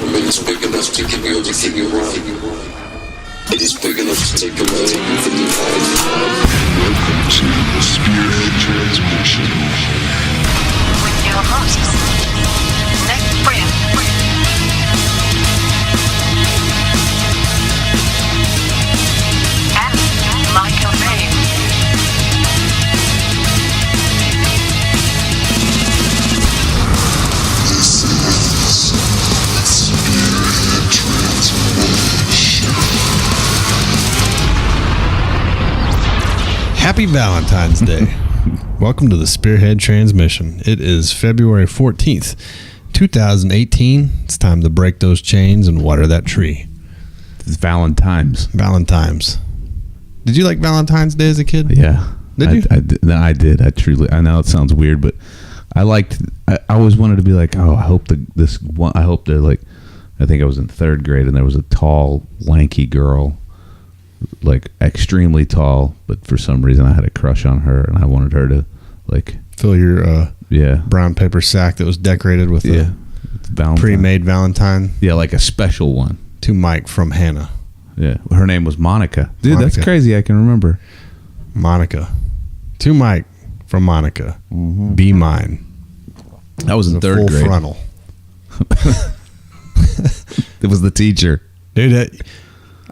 It is big enough to give you everything you want. It is big enough to take away everything you have. Welcome to the Spearhead Transmission. With your hosts, Nick Brand and Michael Ray. This is Spearhead Transmission. Happy Valentine's Day. Welcome to the Spearhead Transmission. It is February 14th, 2018. It's time to break those chains and water that tree. It's Valentine's. Did you like Valentine's Day as a kid? Yeah. Did you? I did. I know it sounds weird, but I always wanted to be like, oh, I hope they're like, I think I was in third grade and there was a tall, lanky girl, like extremely tall, but for some reason I had a crush on her and I wanted her to like Fill your brown paper sack that was decorated with a Valentine. pre-made Valentine like a special one. to Mike from Hannah. Yeah, her name was Monica. Dude, Monica. that's crazy. I can remember. Monica. To Mike from Monica. Mm-hmm. Be mine. That was in The third full grade. frontal. It was the teacher. Dude,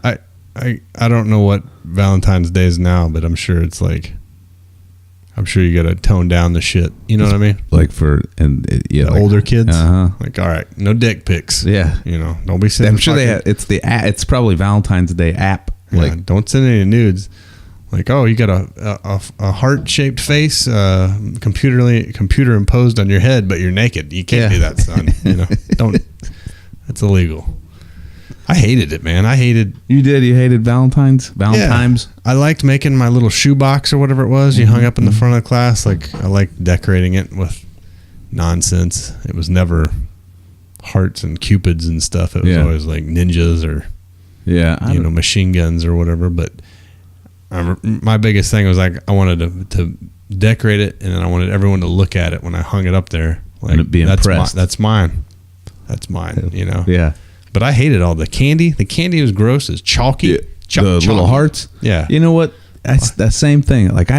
I don't know what Valentine's Day is now, but I'm sure it's like, I'm sure you got to tone down the shit. You know what I mean? Like like, Older kids. Uh-huh. Like, all right, no dick pics. Yeah. You know, don't be sending. I'm sure they have, it's probably Valentine's Day app. Yeah, Like, don't send any nudes. Like, oh, you got a heart shaped face, computer imposed on your head, but you're naked. You can't do that, son. You know, don't. That's illegal. I hated it, man. you hated Valentine's? Yeah. I liked making my little shoebox or whatever it was. You hung up in the front of the class. Like, I liked decorating it with nonsense. It was never hearts and cupids and stuff. It was always like ninjas or machine guns or whatever. But my biggest thing was like, I wanted to decorate it, and then I wanted everyone to look at it when I hung it up there. Like, and be impressed. That's mine. You know. Yeah. But I hated all the candy. The candy was gross. It's chalky. Yeah. The little hearts. Yeah. You know what? That's that same thing. Like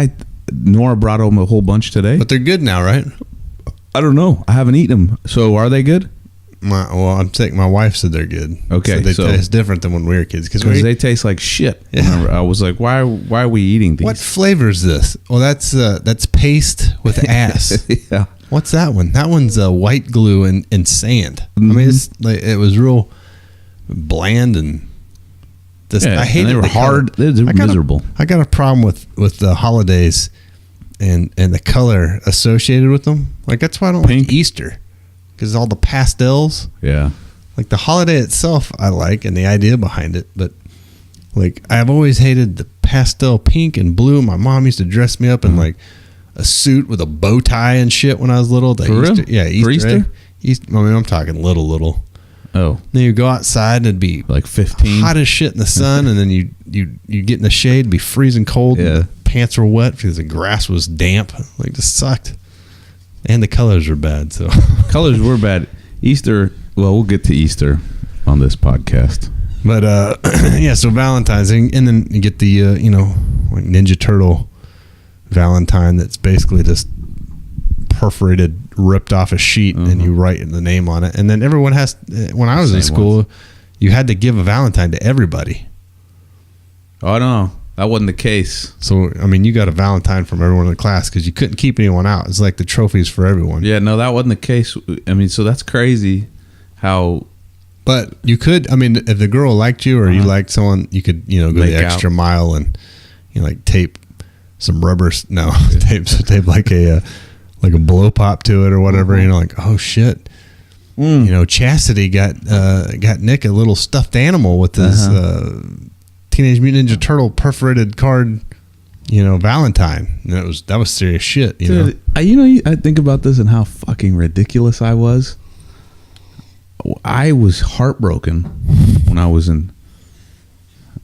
Nora brought home a whole bunch today. But they're good now, right? I don't know. I haven't eaten them. So are they good? I'm saying my wife said they're good. Okay, so they taste different than when we were kids. Because they taste like shit. Yeah. Remember, I was like, why are we eating these? What flavor is this? Well, that's paste with ass. Yeah. What's that one? That one's white glue and sand. Mm-hmm. I mean, it was real bland and I hated. And they were hard. They were miserable. I got a problem with the holidays and the color associated with them. Like, that's why I don't like Easter, because all the pastels. Yeah. Like the holiday itself I like, and the idea behind it, but like, I've always hated the pastel pink and blue. My mom used to dress me up in like a suit with a bow tie and shit when I was little. For real? Yeah, Easter. I mean, I'm talking little. Oh. Then you go outside and it'd be like 15, hot as shit in the sun, and then you get in the shade, it'd be freezing cold. Yeah. And pants were wet because the grass was damp. Like, just sucked. And the colors were bad. So colors were bad. Easter. Well, we'll get to Easter on this podcast. But so Valentine's, and then you get the like Ninja Turtle Valentine that's basically just perforated, ripped off a sheet, and you write the name on it. And then everyone has. When I was in school, you had to give a Valentine to everybody. Oh no, that wasn't the case. So I mean, you got a Valentine from everyone in the class because you couldn't keep anyone out. It's like the trophies for everyone. Yeah, no, that wasn't the case. I mean, so that's crazy. How. But you could. I mean, if the girl liked you or you liked someone, you could go Make the extra out. mile and like tape some rubber. No, tape like a blow pop to it or whatever. Like, oh shit. Chastity got Nick a little stuffed animal with his Teenage Mutant Ninja Turtle perforated card, Valentine. And that was serious shit. Dude, I think about this and how fucking ridiculous I was. I was heartbroken when I was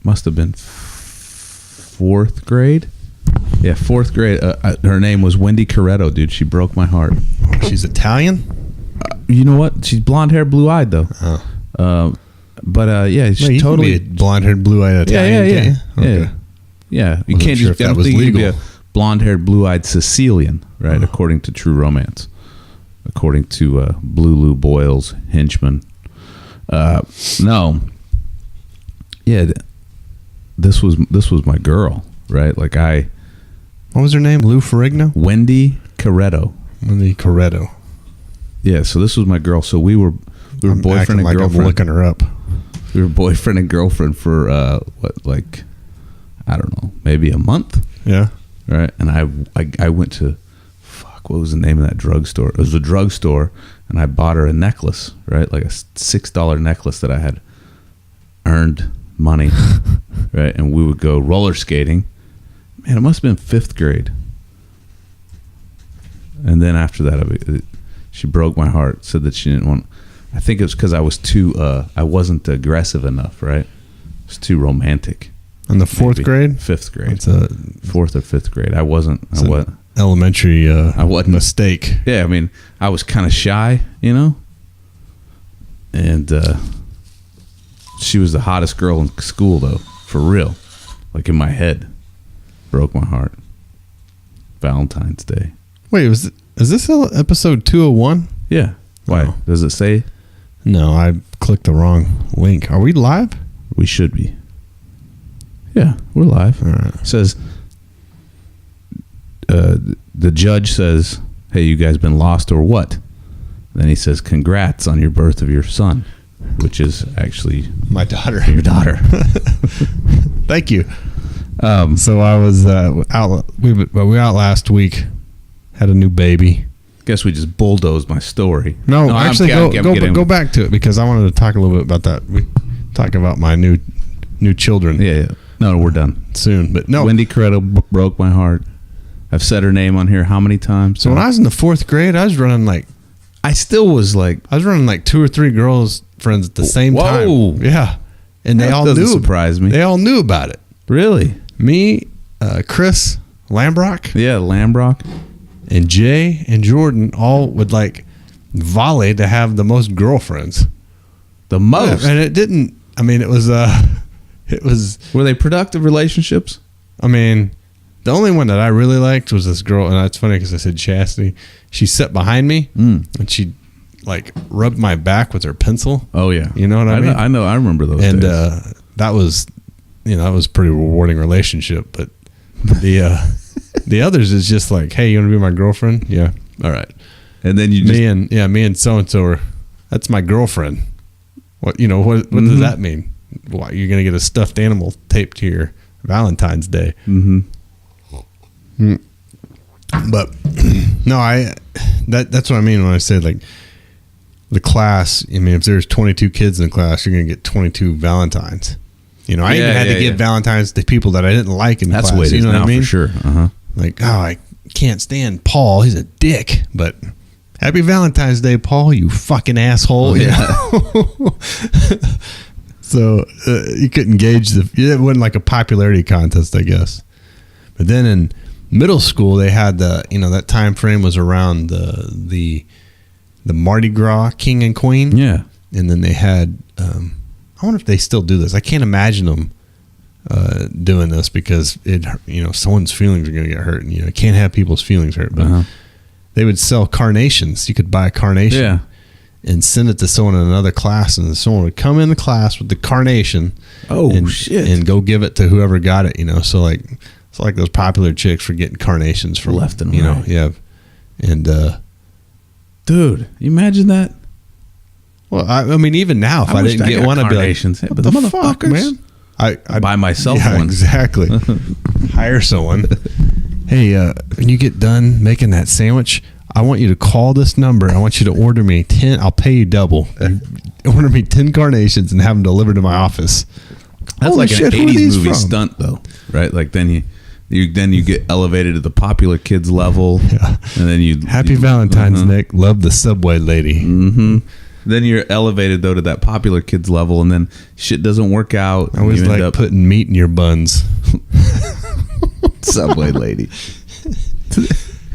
must have been fourth grade. Yeah, fourth grade. Her name was Wendy Corretto, dude. She broke my heart. She's Italian? You know what? She's blonde hair, blue eyed though. Oh. But yeah, she No, you totally can be a blonde-haired, blue-eyed Italian. yeah. can't you? Okay. Yeah. You Wasn't can't sure just if I that don't was think you can be legal. a blonde-haired, blue-eyed Sicilian, right? According to True Romance, according to Blue Lou Boyle's henchman. No. Yeah, this was my girl, right? Like What was her name? Lou Ferrigno? Wendy Coretto. Wendy Coretto. Yeah, so this was my girl. So we were I'm boyfriend acting and like girlfriend. I'm looking her up. We were boyfriend and girlfriend for like I don't know, maybe a month, Yeah. right? And I went to what was the name of that drugstore? It was a drugstore, and I bought her a necklace, right? Like a $6 necklace that I had earned money, right? And we would go roller skating. Man, it must have been 5th grade. And then after that, she broke my heart. Said that she didn't want. I think it was because I was too. I wasn't aggressive enough, right? It was too romantic. In the 4th grade? 5th grade. It's a 4th or 5th grade. I wasn't. I was. elementary I wasn't mistake. Yeah, I mean, I was kind of shy, you know. And she was the hottest girl in school, though, for real. Like in my head, broke my heart. Valentine's Day. Wait, is this episode 201? Yeah. Why? Oh. Does it say? No, I clicked the wrong link. Are we live? We should be. Yeah, we're live. All right. It says, the judge says, hey, you guys been lost or what? Then he says, congrats on your birth of your son, which is actually My daughter. your daughter. Thank you. So I was out. We were out last week. Had a new baby. Guess we just bulldozed my story. No, I'm actually, kidding. go back to it because I wanted to talk a little bit about that. We talk about my new children. Yeah. No, we're done. Soon, but no. Wendy Coretto broke my heart. I've said her name on here how many times? So when I was in the 4th grade, I was running like 2 or 3 girls friends at the same Whoa. time. Yeah, and they That all doesn't knew. surprise me. They all knew about it. Really? Me, Chris Lambrock, Yeah, Lambrock. and Jay and Jordan all would like volley to have the most girlfriends. The most. And it didn't. I mean, it was. It was. Were they productive relationships? I mean, the only one that I really liked was this girl, and it's funny because I said Chastity. She sat behind me, and she like rubbed my back with her pencil. Oh yeah. You know what I mean? I know. I remember those And days. that was, that was a pretty rewarding relationship. But the others is just like, hey, you want to be my girlfriend? Yeah, all right. And then you just Me and so and so are. That's my girlfriend. What what does that mean? Why you're gonna get a stuffed animal taped to your Valentine's Day? But no, that's what I mean when I say like the class. I mean, if there's 22 kids in the class, you're gonna get 22 Valentines. I even had to give Valentines to people that I didn't like in that's class. the way it is you know now what I mean? for sure. Like, I can't stand Paul. He's a dick. But happy Valentine's Day, Paul. You fucking asshole. So you couldn't gauge it wasn't like a popularity contest, I guess. But then in middle school, they had that time frame was around the Mardi Gras King and Queen. Yeah. And then they had, I wonder if they still do this. I can't imagine them doing this because someone's feelings are going to get hurt, and you can't have people's feelings hurt. But they would sell carnations. You could buy a carnation. Yeah. And send it to someone in another class, and someone would come in the class with the carnation. Oh, shit. And go give it to whoever got it. So like it's like those popular chicks for getting carnations from Left and right. right. Yeah. And Dude, you imagine that? well, I mean, even now, if I wish didn't I get got one, I'd be like, carnations. Hey, what but the the fuck, motherfuckers. man? I buy myself yeah, one. Exactly. Hire someone. Hey, when you get done making that sandwich, I want you to call this number. I want you to order me 10. I'll pay you double. Order me 10 carnations and have them delivered to my office. That's Holy like shit, an who are 80s these movie from? stunt, though, right? Like then you get elevated to the popular kids level, Yeah. and then Happy Valentine's, Nick. Love the Subway lady. Then you're elevated though to that popular kids level, and then shit doesn't work out. I always and you end like up putting meat in your buns. Subway lady.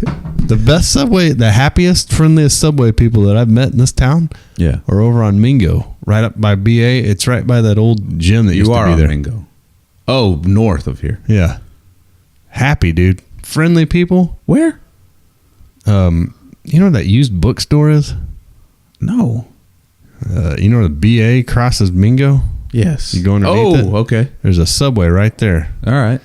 The best Subway, the happiest, friendliest Subway people that I've met in this town Yeah. are over on Mingo, right up by BA. It's right by that old gym that used You to are be on there. Mingo. Oh, north of here. Yeah. Happy, dude. Friendly people. Where? You know where that used bookstore is? No. You know where the BA crosses Mingo? Yes. You go underneath it? Okay. There's a Subway right there. All right.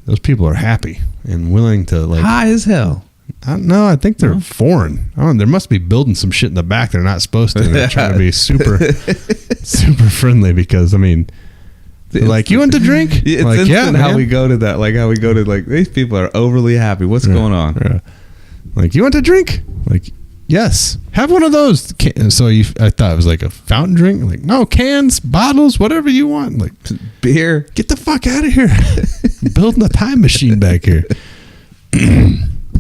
Those people are happy and willing to like. High as hell. I don't know. I think they're foreign. I don't know. They must be building some shit in the back they're not supposed to. They're trying to be super friendly because I mean, they're like, you want to drink? It's like, yeah, instant how man. we go to that. Like how we go to like these people are overly happy. What's going on? Yeah. Like, you want to drink? Like, yes. Have one of those. So I thought it was like a fountain drink. Like, no, cans, bottles, whatever you want. Like, Beer. get the fuck out of here. Building a time machine back here.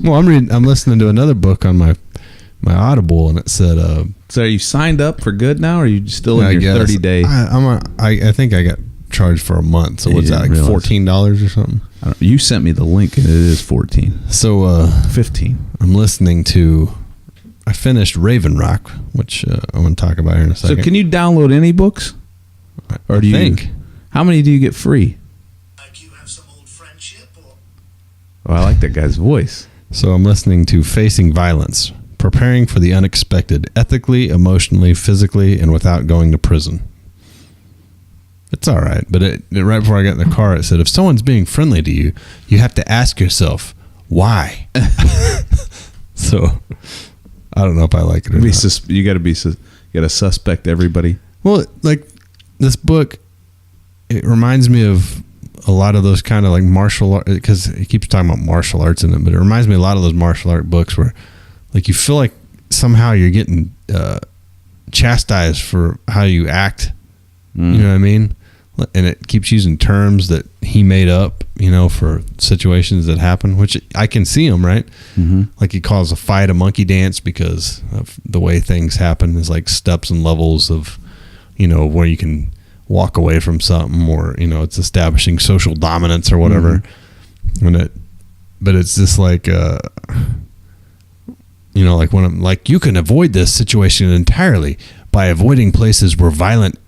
Well, I'm listening to another book on my Audible, and it said, So are you signed up for good now, or are you still in I your guess. 30 day? I think I got charged for a month. So You what's that, like didn't realize. $14 or something? You sent me the link, and it is 14. So 15. I'm listening to. I finished Raven Rock, which I'm going to talk about here in a So second. can you download any books, or do you think? How many do you get free? Like you have some old friendship or Oh, I like that guy's voice. So I'm listening to Facing Violence, Preparing for the Unexpected, Ethically, Emotionally, Physically, and Without Going to Prison. It's all right, but right before I got in the car, it said, if someone's being friendly to you, you have to ask yourself, why? So I don't know if I like it or not. You got to suspect everybody. Well, like this book, it reminds me of a lot of those kind of like martial art, because it keeps talking about martial arts in it, but it reminds me a lot of those martial art books where like you feel like somehow you're getting chastised for how you act. You know what I mean? And it keeps using terms that he made up, for situations that happen, which I can see them, right? Mm-hmm. Like he calls a fight a monkey dance because of the way things happen. There's like steps and levels of, where you can walk away from something, or it's establishing social dominance or whatever. But it's just like like when I'm like, you can avoid this situation entirely by avoiding places where violent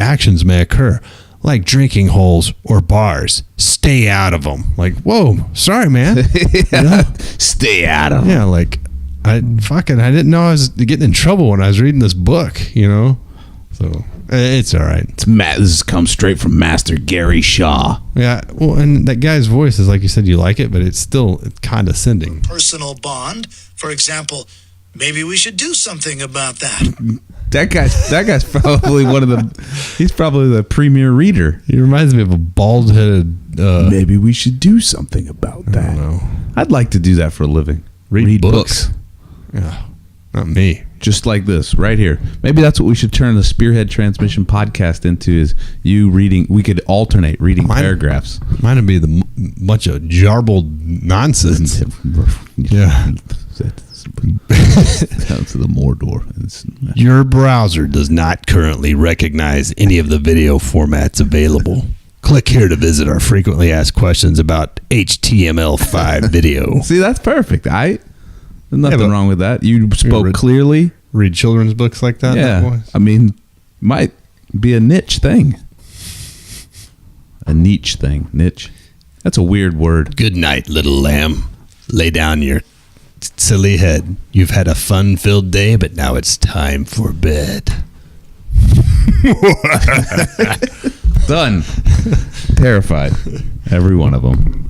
actions may occur, like drinking holes or bars. Stay out of them. Like, whoa, sorry, man. Stay out of them. Yeah, like I didn't know I was getting in trouble when I was reading this book, So it's all right. This comes straight from Master Gary Shaw. Yeah, well, and that guy's voice is like you said, you like it, but it's condescending. personal bond. For example, maybe we should do something about that. That guy's probably he's probably the premier reader. He reminds me of a bald-headed. Maybe we should do something about that. I don't know. I'd like to do that for a living. Read books. Yeah, not me. Just like this right here. Maybe that's what we should turn the Spearhead Transmission podcast into, is you reading. We could alternate reading paragraphs. Mine would be the bunch of jarbled nonsense. Yeah. Down to the Mordor. Your browser does not currently recognize any of the video formats available. Click here to visit our frequently asked questions about HTML5 video. See, that's perfect. There's nothing but- wrong with that. You spoke clearly. Read children's books like that? Yeah. That voice? I mean, might be a niche thing. A niche thing. Niche. That's a weird word. Good night, little lamb. Lay down your silly head. You've had a fun-filled day, but now it's time for bed. Done. Terrified. Every one of them.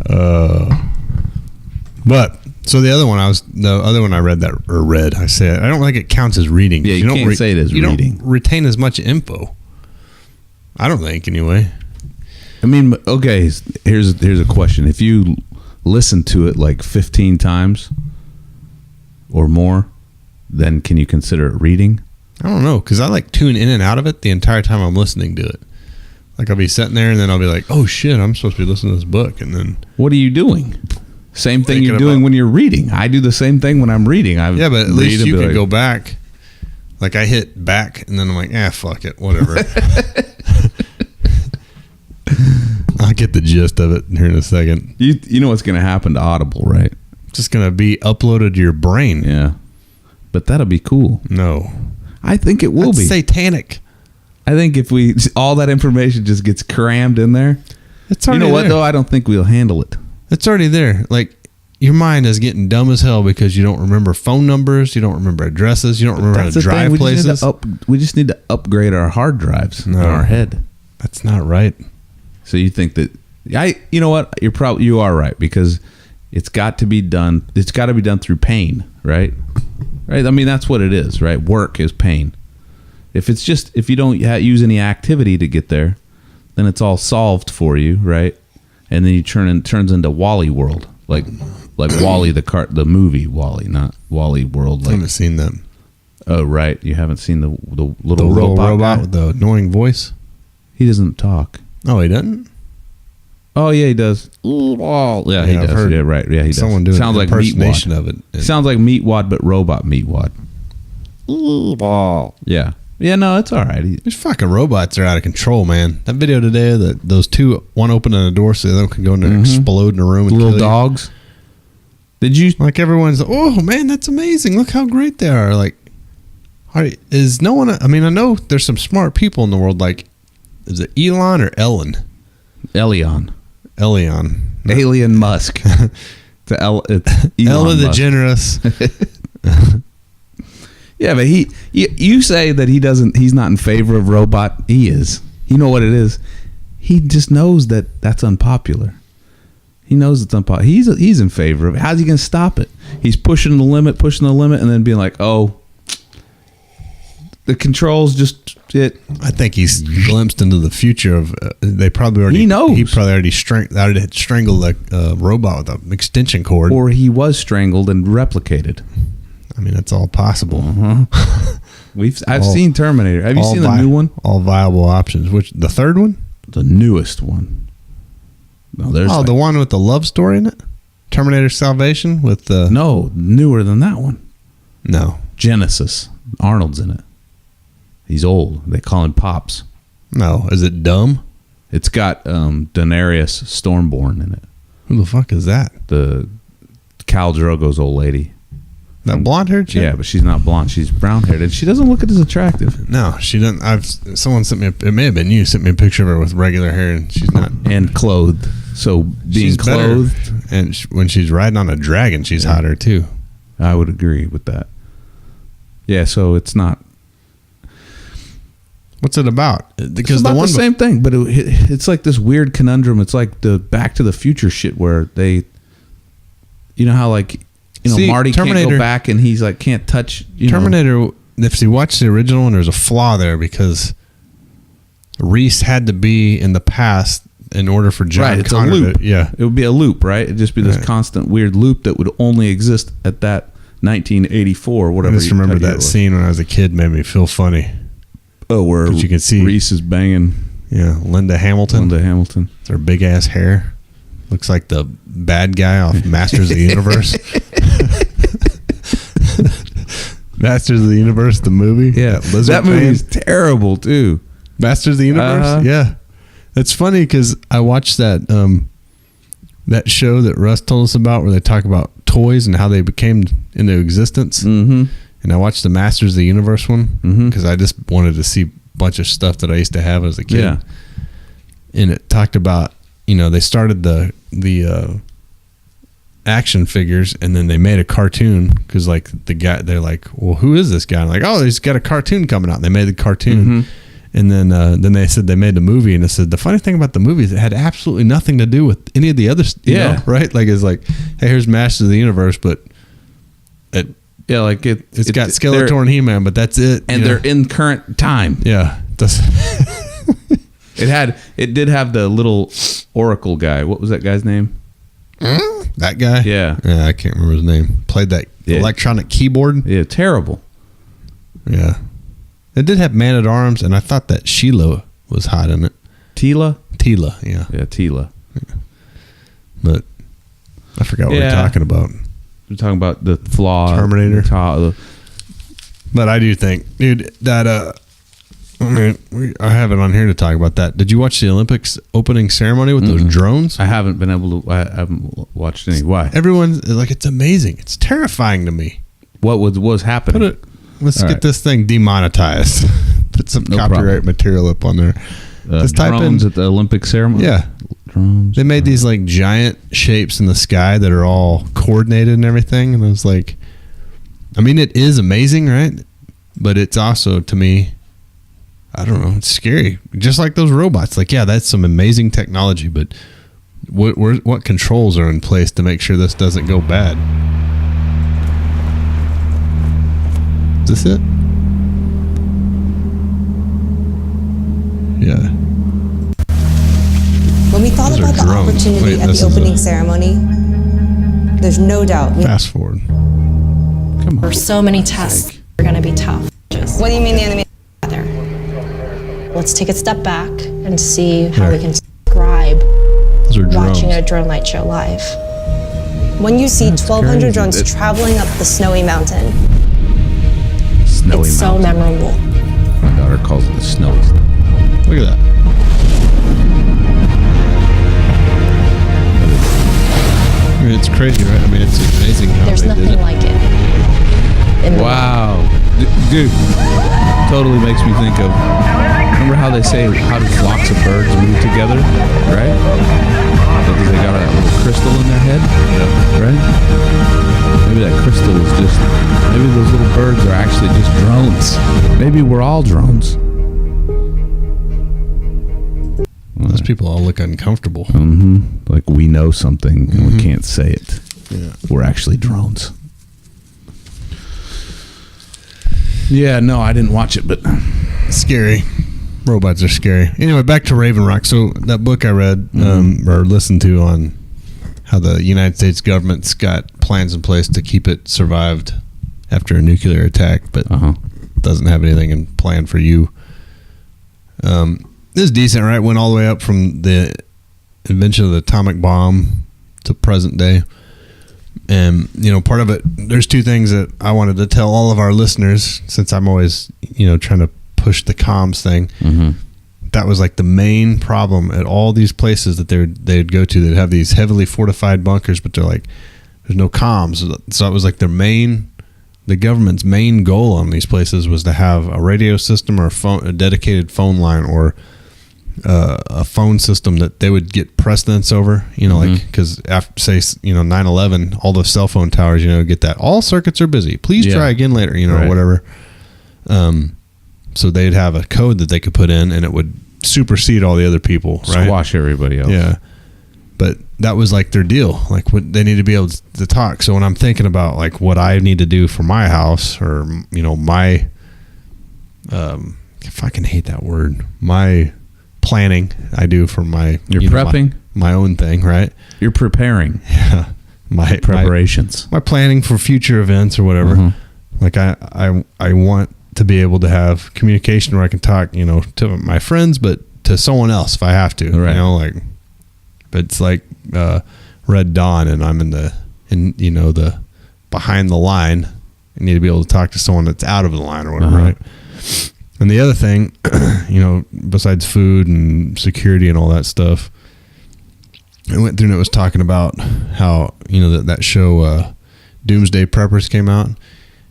But so the other one I read I said I don't think it counts as reading. Yeah, you can't say it as reading. Don't retain as much info. I don't think anyway. I mean, okay, here's a question. If you listen to it like 15 times or more, then can you consider it reading? I don't know, because I like tune in and out of it the entire time I'm listening to it. Like I'll be sitting there and then I'll be like, oh shit, I'm supposed to be listening to this book, and then What are you doing? Same thing Thinking you're doing about- when you're reading. I do the same thing when I'm reading. yeah, but at least you can go back. Like I hit back and then I'm like, fuck it, whatever. I'll get the gist of it here in a second. You know what's going to happen to Audible, right? just gonna be uploaded to your brain. Yeah, but that'll be cool. No, I think it will that's be satanic. I think if all that information just gets crammed in there, It's already you know what there. though? I don't think we'll handle it. It's already there. Like, your mind is getting dumb as hell because you don't remember phone numbers, you don't remember addresses, you don't remember how to drive places. We just need to upgrade our hard drives in our head. That's not right. So you think that you know what? You are right, because it's got to be done. It's got to be done through pain, right? Right. I mean, that's what it is, right? Work is pain. If you don't use any activity to get there, then it's all solved for you, right? And then you turns into Wally World, like Wally the movie Wally, not Wally World. I haven't seen that. Oh, right. You haven't seen the little The little robot guy? with the annoying voice. He doesn't talk. Oh, he doesn't? Oh yeah, he does. Yeah, he I've does. heard Yeah, right. Yeah, he does. someone doing Sounds an like impersonation Meatwad. of it. Sounds like Meatwad, but robot Meatwad. Yeah. Yeah, no, it's all right. These fucking robots are out of control, man. That video today, those two, one opening a door so the other can go in there and explode in a room and Little kill you. dogs. Did you? Like, everyone's, oh man, that's amazing. Look how great they are. Like, is no one? I mean, I know there's some smart people in the world. Like, is it Elon or Ellen? Elion. Elon. Musk. It's Elon Ellen Musk. DeGeneres. Yeah, but you say that he's not in favor of robot. He is. You know what it is? He just knows that that's unpopular. He knows it's unpopular. He's in favor of it. How's he going to stop it? He's pushing the limit, and then being like, oh, the controls just it. I think he's glimpsed into the future of. They probably already. He knows. He probably already strangled a robot with an extension cord. Or he was strangled and replicated. I mean, that's all possible. I've seen Terminator. Have you seen the new one? All viable options. Which, the third one? The newest one. No, there's the one with the love story in it. Terminator Salvation with the no newer than that one. No, Genesis. Arnold's in it. He's old. They call him Pops. No, is it dumb? It's got Daenerys Stormborn in it. Who the fuck is that? The Khal Drogo's old lady. That blonde haired chick? Yeah, but she's not blonde. She's brown haired, and she doesn't look as attractive. No, she doesn't. Someone sent me. It may have been you. Sent me a picture of her with regular hair, and she's not. And clothed. So being She's clothed, better. And when she's riding on a dragon, she's hotter too. I would agree with that. Yeah, so it's not. What's it about? Because It's about the same thing, but it's like this weird conundrum. It's like the Back to the Future shit where they, you know how like, See, Marty Terminator, can't go back and he's like can't touch. Terminator. If you watch the original one, there's a flaw there because Reese had to be in the past in order for John Right, it's Connor a loop. it would be a loop, right? It'd just be this constant weird loop that would only exist at that 1984, I whatever. just remember that scene when I was a kid made me feel funny. Oh, where But you can see Reese is banging Yeah, Linda Hamilton. With her big ass hair. Looks like the bad guy off Masters of the Universe. Masters of the Universe, the movie. Yeah, that movie's terrible too. Masters of the Universe. Yeah, it's funny because I watched that that show that Russ told us about, where they talk about toys and how they became into existence. Mm-hmm. And I watched the Masters of the Universe one because I just wanted to see a bunch of stuff that I used to have as a kid. Yeah. And it talked about, they started the action figures, and then they made a cartoon because like the guy, they're like, well, who is this guy? I'm like, oh, he's got a cartoon coming out. And they made the cartoon, and then they said they made the movie, and it said the funny thing about the movie is it had absolutely nothing to do with any of the other, you know, right? Like it's like, hey, here's Masters of the Universe, but like it's got Skeletor and He-Man, but that's it. And they're in current time. Yeah, It did have the little Oracle guy. What was that guy's name? That guy? Yeah. I can't remember his name. Played that electronic keyboard. Yeah, terrible. Yeah. It did have Man at Arms, and I thought that Sheila was hot in it. Tila, yeah. Yeah, Tila. Yeah. But I forgot what we're talking about. We're talking about the flaw. Terminator. But I do think, dude, that I have it on here to talk about that. Did you watch the Olympics opening ceremony with those drones? I haven't been able to. I haven't watched any. Why? Everyone's like, it's amazing. It's terrifying to me. What was happening? Let's get this thing demonetized. Put some copyright material up on there. Just type drones in at the Olympic ceremony. Yeah, drones. they made these like giant shapes in the sky that are all coordinated and everything. And I was like, I mean, it is amazing, right? But it's also, to me, I don't know, it's scary. Just like those robots. Like, yeah, that's some amazing technology, but what controls are in place to make sure this doesn't go bad? Is this it? Yeah. When we thought Those are about the drones. opportunity Wait, at this the is opening ceremony, there's no doubt. Fast forward. Come on. So many tests are going to be tough. What do you mean the enemy? Let's take a step back and see how we There. can describe Those are drones. watching a drone light show live. When you see That's 1,200 crazy. drones traveling up the snowy mountain, Snowy It's so mountain. memorable. My daughter calls it the snowy. Look at that. I mean, it's crazy, right? I mean, it's amazing how There's they did nothing it. like it. In the Wow, dude, totally makes me think of. Remember how they say how do flocks of birds move together, right? Because they got a little crystal in their head, right? Maybe that crystal is just. Maybe those little birds are actually just drones. Maybe we're all drones. Those people all look uncomfortable. Like we know something and we can't say it. Yeah. We're actually drones. Yeah, no, I didn't watch it, but Scary. Robots are scary. Anyway, back to Raven Rock. So that book I read or listened to on how the United States government's got plans in place to keep it survived after a nuclear attack, but doesn't have anything in plan for you. This is decent, right? Went all the way up from the invention of the atomic bomb to present day. And, you know, part of it, there's two things that I wanted to tell all of our listeners, since I'm always, you know, trying to push the comms thing. That was like the main problem at all these places that they'd go to. They'd have these heavily fortified bunkers, but they're like, there's no comms. So it was like the government's main goal on these places was to have a radio system or a dedicated phone line or a phone system that they would get precedence over, you know, like, because after, say, you know, 9/11, all the cell phone towers, you know, get that all circuits are busy. Please try again later, you know, or whatever. So they'd have a code that they could put in, and it would supersede all the other people, right? squash everybody else. Yeah. But that was like their deal. Like, what they need to be able to talk. So when I'm thinking about like what I need to do for my house, or, you know, my if I can hate that word, my planning I do for my You're you know, prepping? my own thing, right? You're preparing. Yeah. My Preparations. my planning for future events or whatever. Like I want to be able to have communication where I can talk, you know, to my friends, but to someone else if I have to. Right. You know, like, but it's like Red Dawn, and I'm in you know, the behind the line. I need to be able to talk to someone that's out of the line or whatever, right? And the other thing, you know, besides food and security and all that stuff, I went through and it was talking about how, you know, that show Doomsday Preppers came out,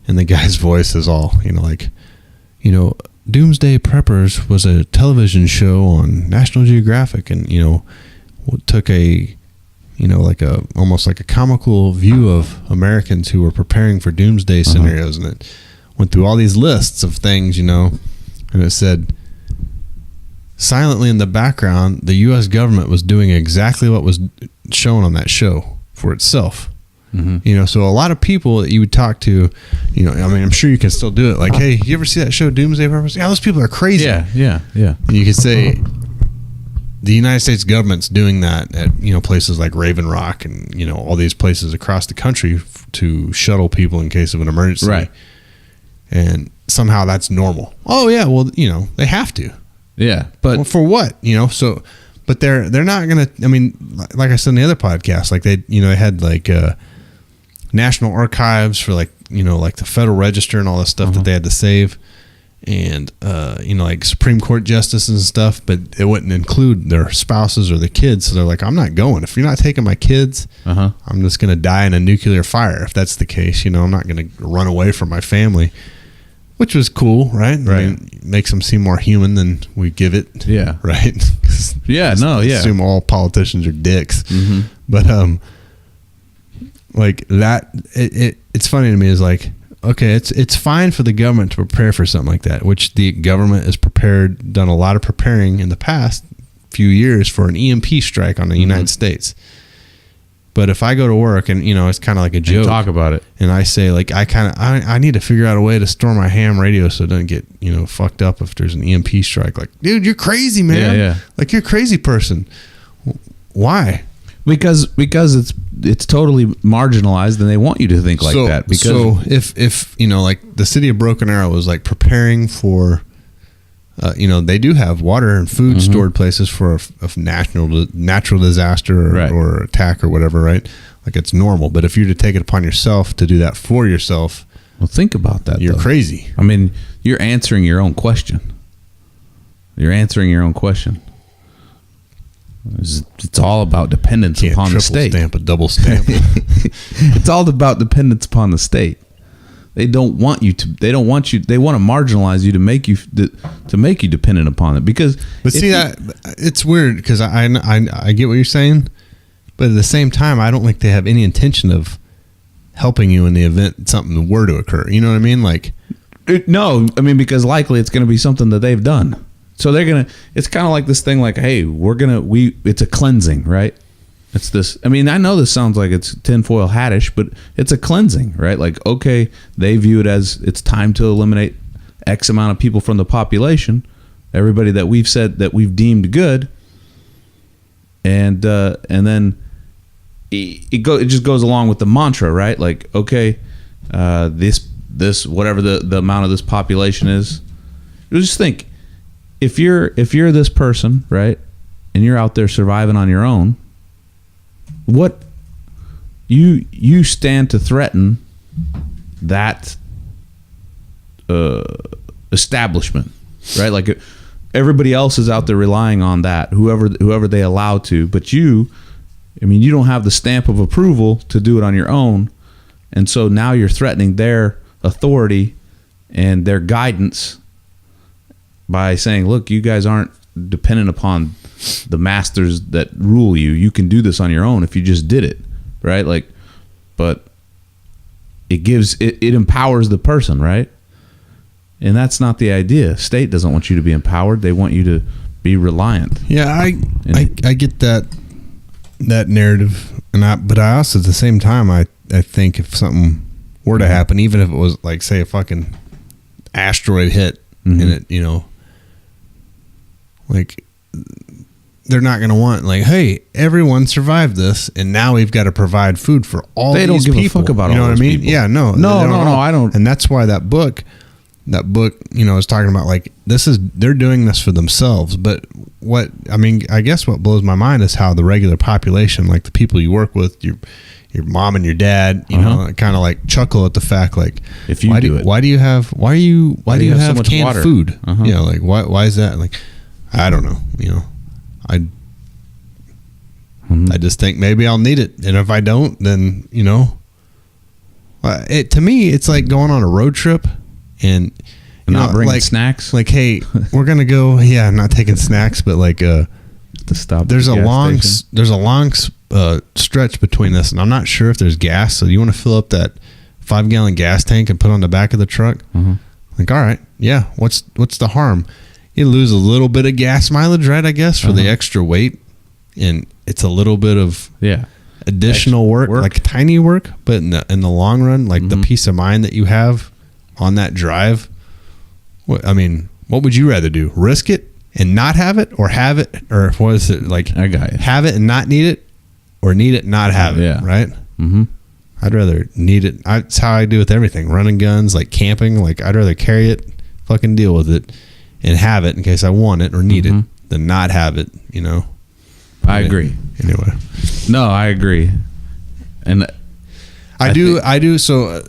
and the guy's voice is all, you know, like, you know, Doomsday Preppers was a television show on National Geographic, and, you know, took a, you know, like a almost like a comical view of Americans who were preparing for doomsday scenarios, and it went through all these lists of things, you know, and it said silently in the background the U.S. government was doing exactly what was shown on that show for itself. You know, so a lot of people that you would talk to, you know, I mean, I'm sure you can still do it. Like, hey, you ever see that show Doomsday Preppers? Yeah, those people are crazy. Yeah. And you could say the United States government's doing that at, you know, places like Raven Rock and, you know, all these places across the country to shuttle people in case of an emergency. Right. And somehow that's normal. Oh yeah, well, you know, they have to. Yeah, but Well, for what? You know, so, but they're not gonna. I mean, like I said in the other podcast, like they had like National Archives for, like, you know, like the Federal Register and all this stuff that they had to save. and like Supreme Court justices and stuff, but it wouldn't include their spouses or the kids. So they're like, I'm not going. If you're not taking my kids, I'm just going to die in a nuclear fire. If that's the case, I'm not going to run away from my family, which was cool, right? Right. I mean, makes them seem more human than we give it. Yeah. Right. Yeah. No. Yeah. Assume all politicians are dicks, but like that. It's funny to me is like, okay, it's fine for the government to prepare for something like that, which the government has done a lot of preparing in the past few years for an EMP strike on the United States. But if I go to work and, it's kind of like a joke. And talk about it. And I say, like, I need to figure out a way to store my ham radio so it doesn't get, fucked up if there's an EMP strike. Like, dude, you're crazy, man. Yeah. Like, you're a crazy person. Why? Because it's totally marginalized, and they want you to think like that. Because so if like the city of Broken Arrow was like preparing for, they do have water and food stored places for a natural disaster or attack or whatever, right? Like it's normal. But if you're to take it upon yourself to do that for yourself, well, think about that. You're crazy. I mean, you're answering your own question. It's all about dependence upon the state. Stamp a double stamp. It's all about dependence upon the state. They don't want you to. They don't want you. They want to marginalize you to make you dependent upon it. Because, but see that it's weird because I get what you're saying, but at the same time, I don't think they have any intention of helping you in the event something were to occur. You know what I mean? Like, no, I mean because likely it's going to be something that they've done. So they're gonna. It's kind of like this thing. Like, hey, it's a cleansing, right? It's this. I mean, I know this sounds like it's tinfoil hattish, but it's a cleansing, right? Like, okay, they view it as it's time to eliminate X amount of people from the population, everybody that we've said that we've deemed good, and then it just goes along with the mantra, right? Like, okay, this whatever the amount of this population is. Just think. If you're this person, right, and you're out there surviving on your own, what you stand to threaten that establishment, right? Like everybody else is out there relying on that, whoever they allow to, but you don't have the stamp of approval to do it on your own, and so now you're threatening their authority and their guidance by saying, look, you guys aren't dependent upon the masters that rule you. You can do this on your own if you just did it, right? Like, but it empowers the person, right? And that's not the idea. State doesn't want you to be empowered. They want you to be reliant. Yeah, I get that narrative, but I also at the same time I think if something were to happen, even if it was like say a fucking asteroid hit and it like they're not going to want like, hey, everyone survived this, and now we've got to provide food for all these people. They don't give a fuck about you know all what I those mean? people. Yeah, no, I don't. And that's why that book, is talking about like they're doing this for themselves. But I guess what blows my mind is how the regular population, like the people you work with, your mom and your dad, kind of like chuckle at the fact like, if you do it, why do you have so much canned water? Food? Yeah, like why is that? Like, I don't know. I just think maybe I'll need it, and if I don't, then to me it's like going on a road trip and not bringing snacks. Like, hey, we're gonna go. Yeah, I'm not taking snacks, but like to stop. There's a long stretch between this, and I'm not sure if there's gas. So you want to fill up that 5-gallon gas tank and put it on the back of the truck? Like, all right, yeah. What's the harm? You lose a little bit of gas mileage, right? I guess for the extra weight, and it's a little bit of additional work, like tiny work, but in the long run, like the peace of mind that you have on that drive. What would you rather do? Risk it and not have it, or have it, or what is it like? I got you. Have it and not need it, or need it and not have it. Right. I'd rather need it. That's how I do with everything. Running guns, like camping. Like I'd rather carry it, fucking deal with it, and have it in case I want it or need it than not have it. I agree. Anyway, no, I agree, and I do. So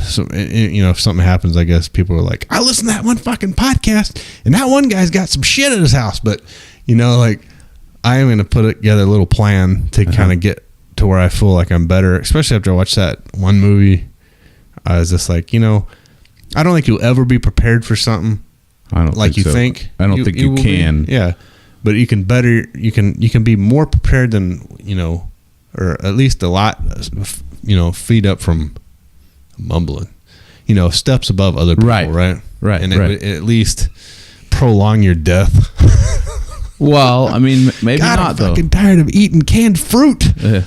so if something happens, I guess people are like, I listened to that one fucking podcast, and that one guy's got some shit at his house. But like, I am going to put together a little plan to kind of get to where I feel like I'm better, especially after I watched that one movie. I was just like, I don't think you'll ever be prepared for something. I don't like think you so. think. I don't think you can. Yeah, but you can better. You can be more prepared than or at least a lot. Feed up from mumbling. Steps above other people. Right. And it would at least prolong your death. Well, I mean, maybe God, not I'm though. fucking tired of eating canned fruit.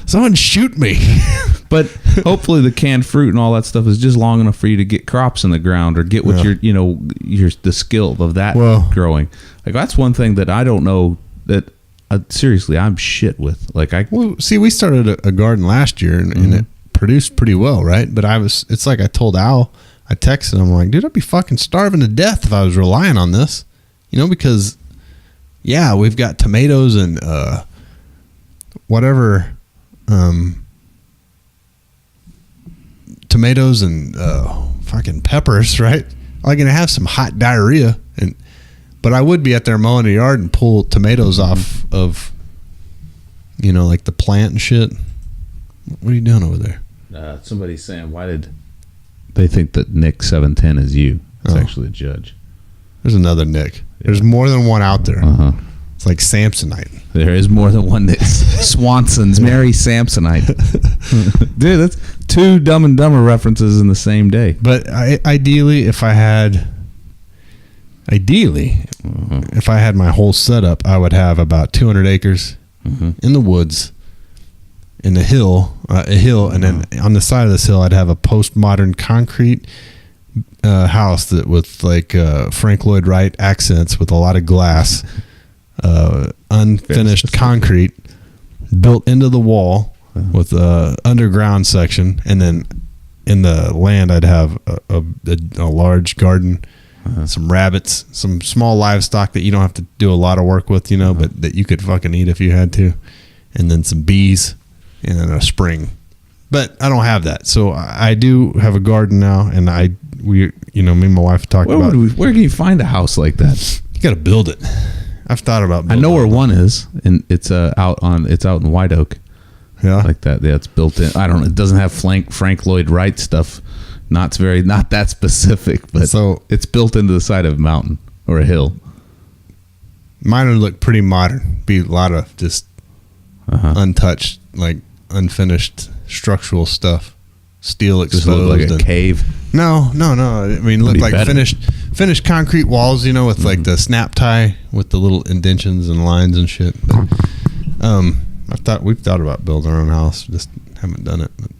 Someone shoot me. But hopefully the canned fruit and all that stuff is just long enough for you to get crops in the ground or get what the skill of that growing. Like that's one thing that I don't know that seriously I'm shit with. Like we started a garden last year and it produced pretty well, right? But it's like I told Al, I texted him like, dude, I'd be fucking starving to death if I was relying on this, because we've got tomatoes and tomatoes and fucking peppers, right? I'm gonna have some hot diarrhea, but I would be out there mowing the yard and pull tomatoes off of, like the plant and shit. What are you doing over there? Somebody's saying, why did they think that Nick 710 is you? It's actually a judge. There's another Nick. There's more than one out there. It's like Samsonite. There is more than one Nick. Swanson's Mary Samsonite. Dude, that's 2 Dumb and Dumber references in the same day. But ideally, if I had my whole setup, I would have about 200 acres in the woods, in a hill, and then on the side of this hill, I'd have a postmodern concrete house that with like Frank Lloyd Wright accents with a lot of glass, unfinished concrete built into the wall with a underground section, and then in the land I'd have a large garden, some rabbits, some small livestock that you don't have to do a lot of work with, but that you could fucking eat if you had to, and then some bees and then a spring. But I don't have that, so I do have a garden now, and me and my wife talked about where can you find a house like that? You got to build it. I've thought about building I know where one is, and it's out in White Oak. Yeah, like that. Yeah, it's built in. I don't know. It doesn't have Frank Lloyd Wright stuff. Not that specific, but so it's built into the side of a mountain or a hill. Mine would look pretty modern. Be a lot of just untouched, like unfinished structural stuff. Steel exposed. Just look like a cave. No. I mean, look like finished concrete walls. With like the snap tie with the little indentions and lines and shit. But, we've thought about building our own house, just haven't done it. But.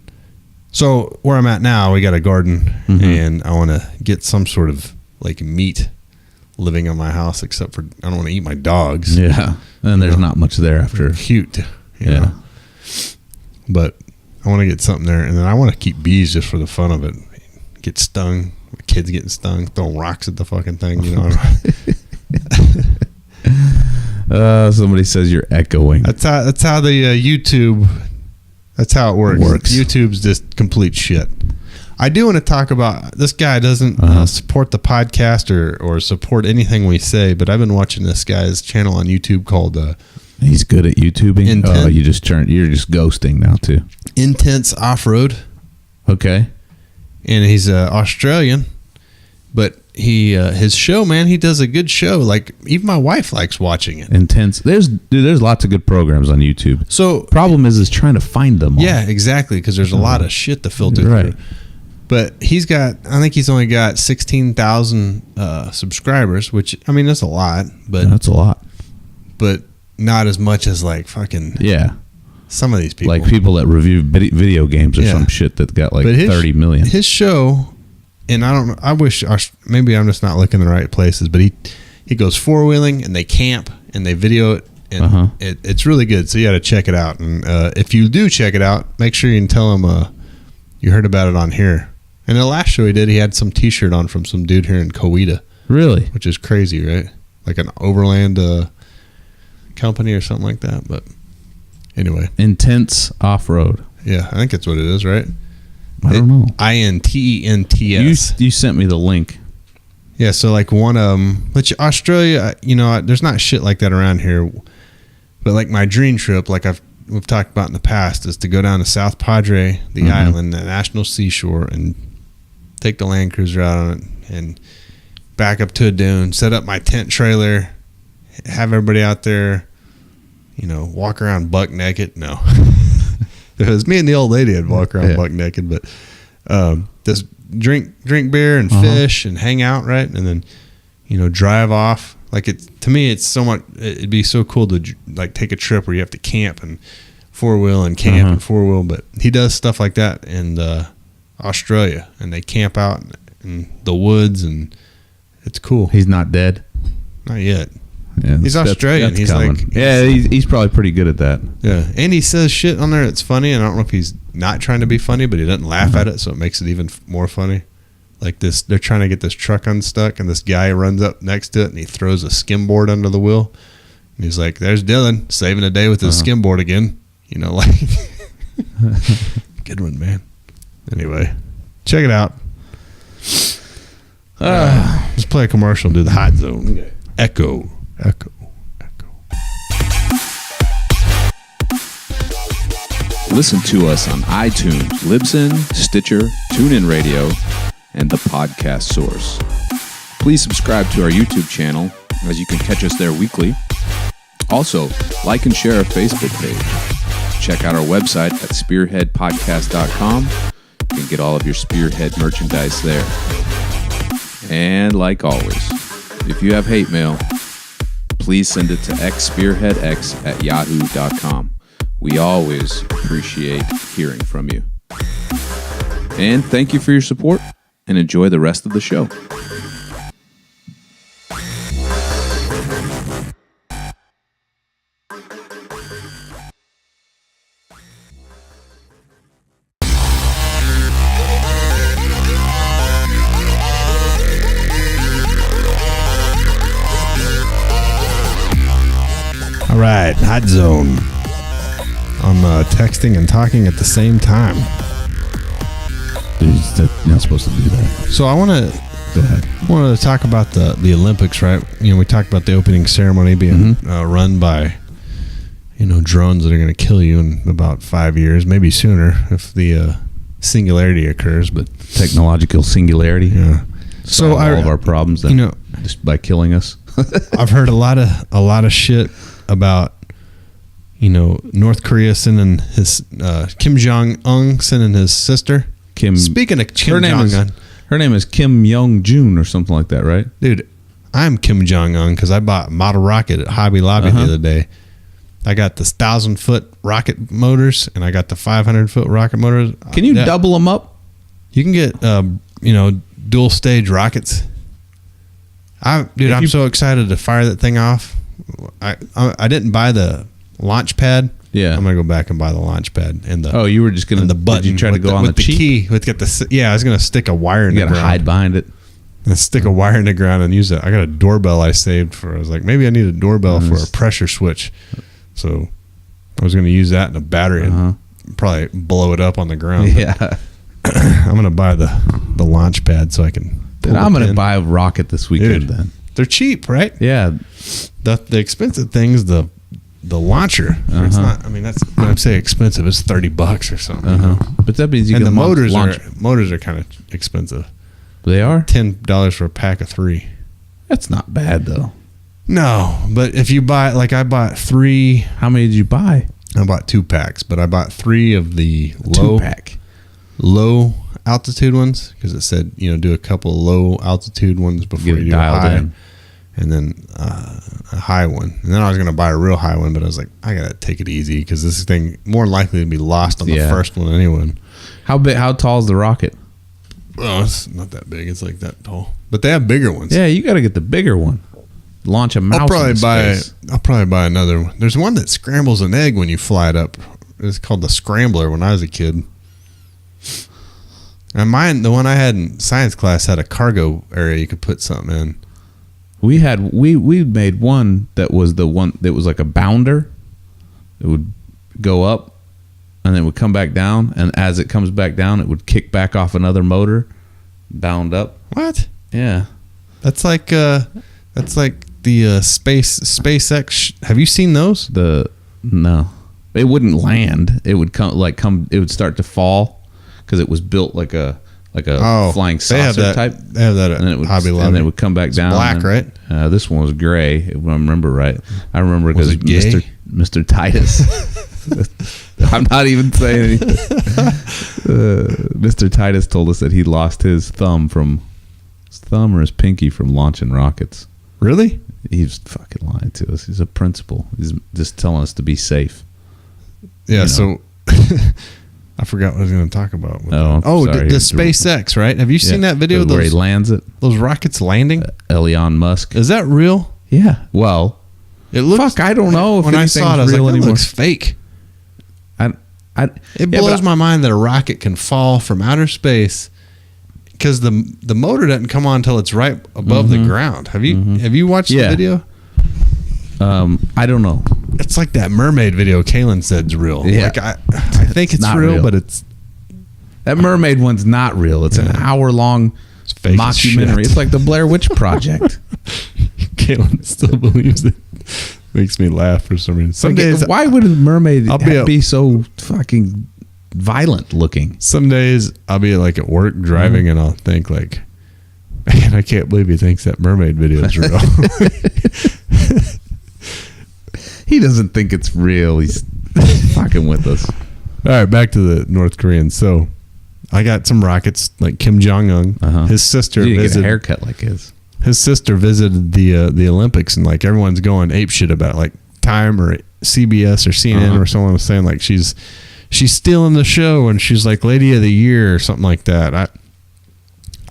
So where I'm at now, we got a garden, and I want to get some sort of like meat living in my house, except for I don't want to eat my dogs. Yeah, and there's not much there after. Cute, you know. But I want to get something there, and then I want to keep bees just for the fun of it. Get stung, kids getting stung, throwing rocks at the fucking thing, Somebody says you're echoing. That's how the YouTube. That's how it works. YouTube's just complete shit. I do want to talk about this guy doesn't support the podcast or support anything we say, but I've been watching this guy's channel on YouTube called. He's good at YouTubing. Oh, you're just ghosting now too. Intense Off-Road. Okay. And he's Australian, but his show, man, he does a good show. Like even my wife likes watching it. Intense. There's lots of good programs on YouTube. So problem is trying to find them all. Yeah, exactly, because there's a lot of shit to filter through. But I think he's only got 16,000 subscribers, which I mean that's a lot, but that's a lot. But not as much as like fucking some of these people, like people that review video games or some shit that got like 30 million. His show, and I don't know. I wish maybe I'm just not looking in the right places, but he goes 4-wheeling and they camp and they video it, and it's really good. So you got to check it out. And if you do check it out, make sure you can tell him you heard about it on here. And the last show he did, he had some T-shirt on from some dude here in Coweta. Really, which is crazy, right? Like an overland company or something like that. But anyway, Intense Off-Road. Yeah, I think that's what it is, right? I don't know. INTENTS. You sent me the link. Yeah, so like one of them, which Australia, there's not shit like that around here. But like my dream trip, like we've talked about in the past, is to go down to South Padre, the island, the national seashore, and take the Land Cruiser out on it and back up to a dune, set up my tent trailer, have everybody out there, walk around buck naked. No. It was me and the old lady would walk around buck naked, but just drink beer and fish and hang out, right? And then, drive off. Like to me, it's so much. It'd be so cool to like take a trip where you have to camp and 4-wheel and camp and 4-wheel. But he does stuff like that in Australia, and they camp out in the woods, and it's cool. He's not dead. Not yet. Yeah, he's Australian. He's coming. He's probably pretty good at that. Yeah, and he says shit on there that's funny, and I don't know if he's not trying to be funny, but he doesn't laugh at it, so it makes it even more funny. Like this, they're trying to get this truck unstuck, and this guy runs up next to it, and he throws a skimboard under the wheel. And he's like, "There's Dylan saving the day with his skimboard again." Like good one, man. Anyway, check it out. Let's play a commercial and do the hot zone. Okay. Echo. Listen to us on iTunes, Libsyn, Stitcher, TuneIn Radio, and the podcast source. Please subscribe to our YouTube channel, as you can catch us there weekly. Also, like and share our Facebook page. Check out our website at spearheadpodcast.com. You can get all of your Spearhead merchandise there. And like always, if you have hate mail, please send it to xspearheadx@yahoo.com. We always appreciate hearing from you. And thank you for your support, and enjoy the rest of the show. All right, hot zone. I'm texting and talking at the same time. Dude, you're not supposed to do that. So I want to talk about the Olympics, right? We talked about the opening ceremony being run by, drones that are going to kill you in about 5 years, maybe sooner if the singularity occurs. But technological singularity. Yeah. So all of our problems, just by killing us. I've heard a lot of shit about North Korea sending his Kim Jong-un sending his sister. Speaking of Kim Jong-un, her name is Kim Young-jun or something like that, right? Dude, I'm Kim Jong-un because I bought model rocket at Hobby Lobby the other day. I got the 1,000-foot rocket motors and I got the 500-foot rocket motors. Can you double them up? You can get dual stage rockets. I'm so excited to fire that thing off. I didn't buy the launch pad. Yeah, I'm gonna go back and buy the launch pad and the. Oh, you were just gonna the button. Did you try to go on with the key? I was gonna stick a wire in the ground. You gotta hide behind it. And stick a wire in the ground and use it. I got a doorbell I saved for. I was like, maybe I need a doorbell for a pressure switch. So I was gonna use that in a battery and probably blow it up on the ground. Yeah, I'm gonna buy the launch pad so I can. I'm gonna buy a rocket this weekend. Dude, then they're cheap, right? Yeah. The expensive thing's the launcher. It's not. I mean, that's when I say expensive. It's $30 or something. But that means you and get the motors are kind of expensive. They are $10 for a pack of 3. That's not bad though. No, but if you buy, like I bought 3. How many did you buy? I bought 2 packs, but I bought 3 of the low altitude ones because it said do a couple low altitude ones before you do high. In. And then a high one. And then I was going to buy a real high one, but I was like, I got to take it easy because this thing more likely to be lost on the first one anyway. How tall is the rocket? Oh, it's not that big. It's like that tall. But they have bigger ones. Yeah, you got to get the bigger one. Launch a mouse. I'll probably buy another one. There's one that scrambles an egg when you fly it up. It's called the Scrambler when I was a kid. And the one I had in science class had a cargo area you could put something in. We made one that was the one that was like a bounder. It would go up and then it would come back down. And as it comes back down, it would kick back off another motor, bound up. What? Yeah. That's like the SpaceX. Have you seen those? No, it wouldn't land. It would come. It would start to fall because it was built like a flying saucer type. They have that at and it would, Hobby Lobby. and then it would come back down. Black, right? This one was gray. If I remember right. I remember Was because it gay? Mr. Titus. I'm not even saying anything. Mr. Titus told us that he lost his thumb or his pinky from launching rockets. Really? He's fucking lying to us. He's a principal. He's just telling us to be safe. Yeah. You know. So I forgot what I was going to talk about. Sorry. The SpaceX, right? Have you seen that video? Where he lands it? Those rockets landing? Elon Musk. Is that real? Yeah. Well, It looks. fuck, I don't know if When I saw it, I was real like, that anymore. looks fake. It Yeah, blows but my mind that a rocket can fall from outer space because the motor doesn't come on until it's right above the ground. Have you watched the video? I don't know. It's like that mermaid video Kaylin said's real. Yeah. Like I think it's not real, real. but it's That mermaid one's not real. It's an hour-long fake as mockumentary. shit. It's like the Blair Witch Project. Kaylin still believes it. Makes me laugh for some reason. Some days, why would a mermaid I'll be so fucking violent looking? some days I'll be like at work driving and I'll think like, man, I can't believe he thinks that mermaid video is real. He doesn't think it's real. He's fucking with us. All right, back to the North Koreans. So I got some rockets like Kim Jong-un. His sister You need to get a visited. haircut like his. His sister visited the Olympics, and like everyone's going ape shit about it. Like Time or CBS or CNN or someone was saying like she's stealing the show, and she's like Lady of the Year or something like that.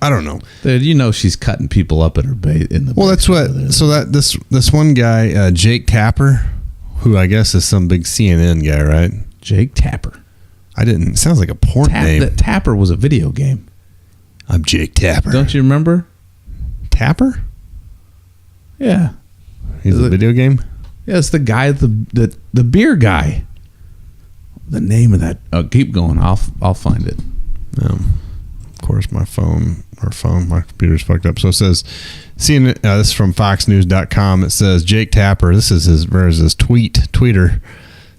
I don't know. Dude, you know she's cutting people up at her in the. Well, that's what. So that this one guy, Jake Tapper, who I guess is some big CNN guy, right? Jake Tapper. It sounds like a porn name. That Tapper was a video game. I'm Jake Tapper. Don't you remember? Tapper? Yeah. He's a video game? Yeah, it's the guy, the beer guy. The name of that. Oh, keep going. I'll find it. Of course, my computer's fucked up. So it says, CNN, this is from FoxNews.com. It says Jake Tapper. This is his tweeter.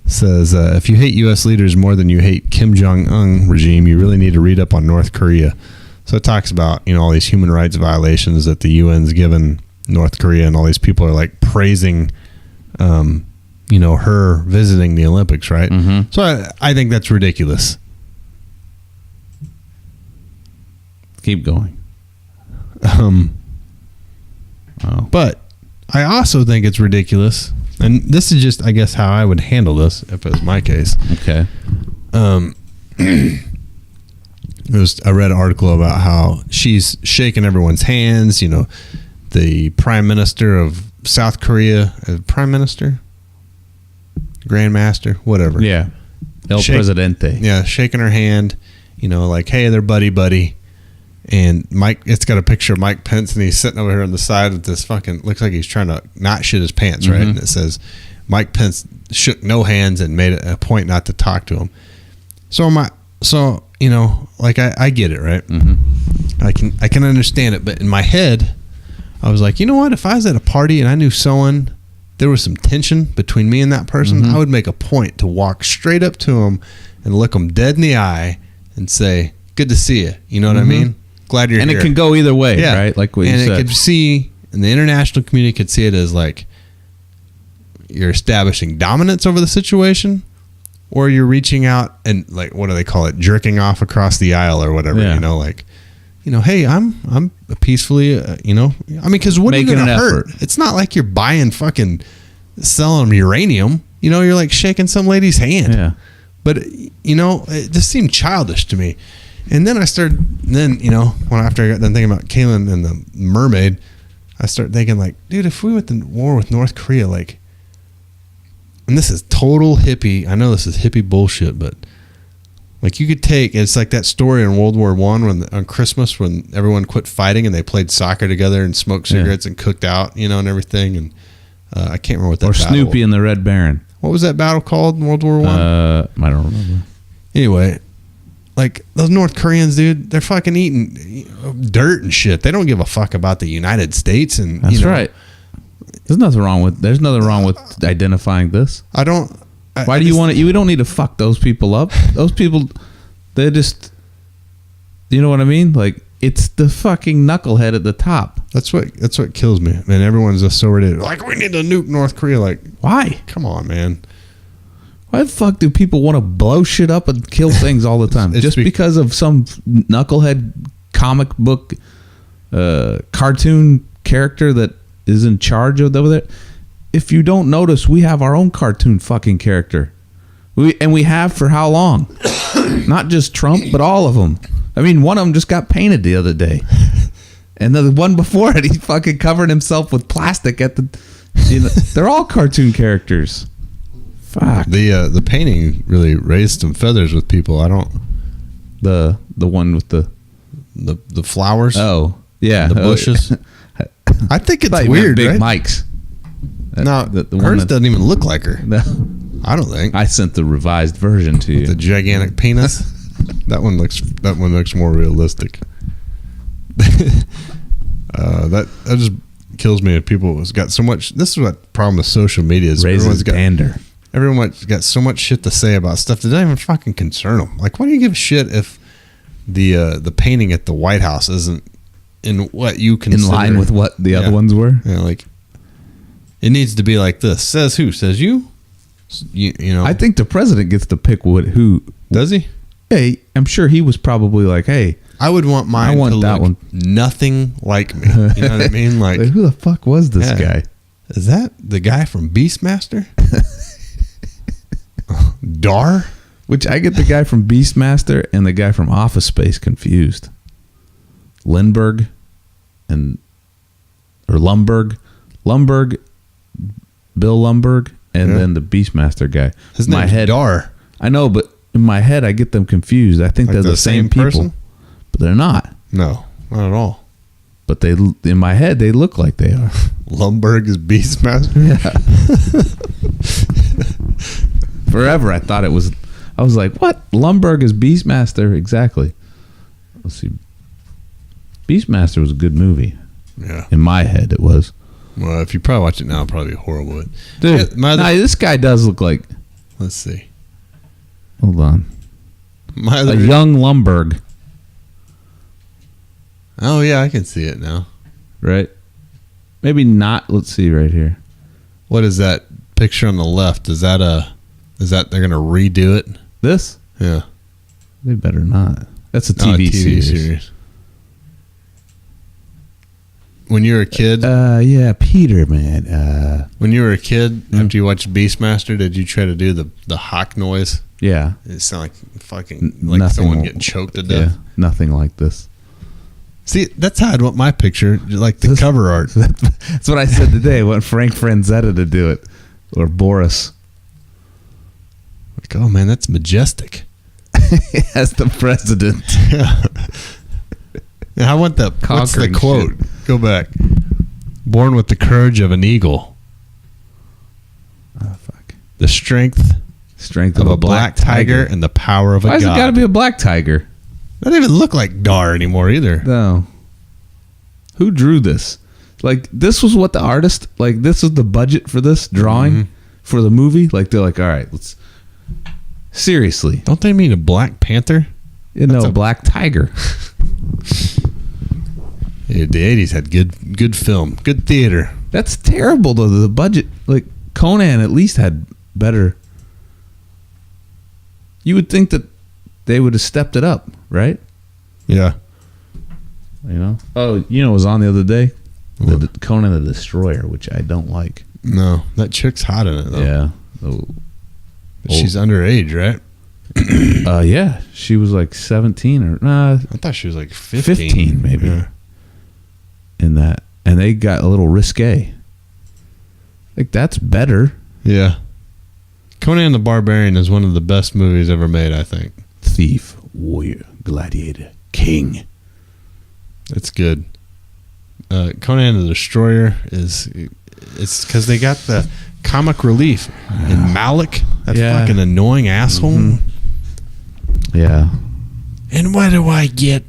Says if you hate U.S. leaders more than you hate Kim Jong-un regime, you really need to read up on North Korea. So it talks about all these human rights violations that the UN's given North Korea, and all these people are like praising, her visiting the Olympics, right? Mm-hmm. So I think that's ridiculous. Keep going. But I also think it's ridiculous, and this is just, I guess, how I would handle this if it was my case. Okay. I read an article about how she's shaking everyone's hands. The Prime Minister of South Korea, Prime Minister, Grandmaster, whatever. Yeah. El Presidente. Yeah, shaking her hand. Like, hey, they're buddy. And Mike, it's got a picture of Mike Pence, and he's sitting over here on the side with this fucking, looks like he's trying to not shit his pants, right? And it says, Mike Pence shook no hands and made it a point not to talk to him. I get it, right? Mm-hmm. I can understand it, but in my head, I was like, you know what? If I was at a party and I knew there was some tension between me and that person, I would make a point to walk straight up to him and look him dead in the eye and say, good to see you. You know what I mean? Glad you're here. And it can go either way, right? Like what you said. And the international community could see it as like you're establishing dominance over the situation, or you're reaching out and, like, what do they call it? Jerking off across the aisle or whatever, hey, I'm peacefully, because what Making are you going to an hurt? effort. It's not like you're selling them uranium. You're like shaking some lady's hand. Yeah. But, it just seemed childish to me. And then after I got done thinking about Kaylin and the mermaid, I started thinking, like, dude, if we went to war with North Korea, like, and this is total hippie, I know this is hippie bullshit, but like, you could it's like that story in World War I on Christmas when everyone quit fighting and they played soccer together and smoked cigarettes and cooked out, and everything. And I can't remember what that Or Snoopy and the Red Baron. What was that battle called in World War I? I don't remember. Anyway, like those North Koreans, dude, they're fucking eating dirt and shit. They don't give a fuck about the United States. And That's right. There's nothing wrong with identifying this. I don't. Why do you want to? You don't need to fuck those people up. Those people, they're just. You know what I mean? Like it's the fucking knucklehead at the top. That's what kills me, man. Everyone's just so ready. Like we need to nuke North Korea. Like why? Come on, man. Why the fuck do people want to blow shit up and kill things all the time? Just because of some knucklehead comic book cartoon character that is in charge of over there? If you don't notice, we have our own cartoon fucking character. We have for how long? Not just Trump, but all of them. I mean, one of them just got painted the other day. And the one before it, he fucking covered himself with plastic at the... they're all cartoon characters. Fuck. The painting really raised some feathers with people. I don't. The one with the flowers. Oh yeah, the bushes. I think it's weird, Big right? Mike's. No, hers doesn't even look like her. No, I don't think. I sent the revised version to you. The gigantic penis. that one looks more realistic. That just kills me. If people has got so much. This is what the problem with social media is. Raises dander. Everyone's got so much shit to say about stuff that doesn't even fucking concern them. Like, why do you give a shit if the painting at the White House isn't in what you consider in line with what the other ones were? Yeah, like it needs to be like this. Says who? Says you? You know. I think the president gets to pick who does he? Hey, I'm sure he was probably like, hey, I would want mine. To that look one nothing like me. You know what I mean? Like who the fuck was this guy? Is that the guy from Beastmaster? Dar? Which I get the guy from Beastmaster and the guy from Office Space confused. Lindbergh or Lumberg, Bill Lumberg, and then the Beastmaster guy. His name's Dar. I know, but in my head I get them confused. I think like they're the same person, but they're not. No, not at all. But they, in my head, they look like they are. Lumberg is Beastmaster. Yeah. Forever, I thought it was. I was like, "What? Lumberg is Beastmaster?" Exactly. Let's see. Beastmaster was a good movie. Yeah. In my head, it was. Well, if you probably watch it now, it'll probably be horrible. Dude, this guy does look like. Let's see. Hold on. A young Lumberg. Oh yeah, I can see it now. Right? Maybe not. Let's see right here. What is that picture on the left? Is that they're gonna redo it? This? Yeah. They better not. That's a TV series. When you were a kid? Yeah, Peter, man. When you were a kid, after you watched Beastmaster, did you try to do the hawk noise? Yeah. It sounded like fucking like someone getting choked to death. Yeah, nothing like this. See, that's how I'd want my picture, like the cover art. That's what I said today. I want Frank Franzetta to do it. Or Boris. Like, oh man, that's majestic. As the president. Yeah, I want the what's the quote? Shit. Go back. Born with the courage of an eagle. Oh fuck. The strength of a black tiger and the power of a god. Why's it got to be a black tiger? That doesn't even look like Dar anymore either. No. Who drew this? Like this was what the artist like. This was the budget for this drawing for the movie. Like they're like, all right, let's. Seriously, don't they mean a Black Panther? No, a black tiger. Yeah, the 80s had good film, good theater. That's terrible though. The budget, like Conan, at least had better. You would think that they would have stepped it up, right? Yeah. You know. Oh, you know, it was on the other day. The Conan the Destroyer, which I don't like. No, that chick's hot in it though. Yeah. She's underage, right? Yeah, she was like 17 or I thought she was like 15. 15 maybe. Yeah. In that, and they got a little risque. Like that's better. Yeah. Conan the Barbarian is one of the best movies ever made, I think. Thief, warrior, gladiator, king. It's good. Conan the Destroyer it's because they got the comic relief in Malik, that fucking annoying asshole. Yeah. And why do I get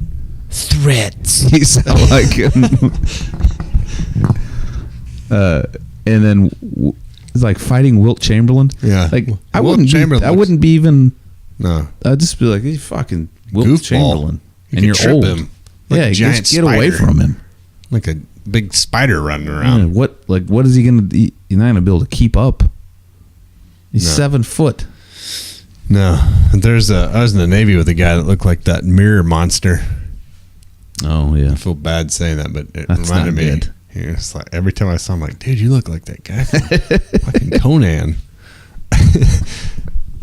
threats? You sound like him. And then it's like fighting Wilt Chamberlain. Yeah. Like I Wilt wouldn't Chamberlain be. I looks- wouldn't be even. No. I'd just be like, "Hey, fucking Wilt Goofball. Chamberlain," You and could you're trip old. him like a just giant get away spider. from him. Like a big spider running Yeah, around. what is he gonna? You're not gonna be able to keep up. He's No. 7 foot. No. I was in the Navy with a guy that looked like that mirror monster. Oh yeah. I feel bad saying that, but it That's reminded not me. good. It's like every time I saw him, like, dude, you look like that guy from fucking Conan.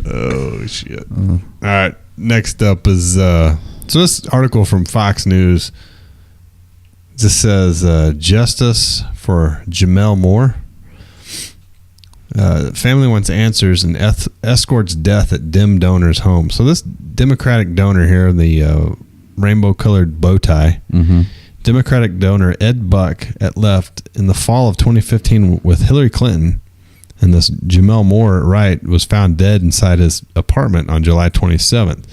Oh shit! All right, next up is so this article from Fox News. Just says justice for Jamel Moore. Family wants answers and escorts death at Dem donor's home. So this Democratic donor here, the rainbow-colored bow tie, Democratic donor Ed Buck left in the fall of 2015 with Hillary Clinton, and this Jamel Moore Wright was found dead inside his apartment on July 27th.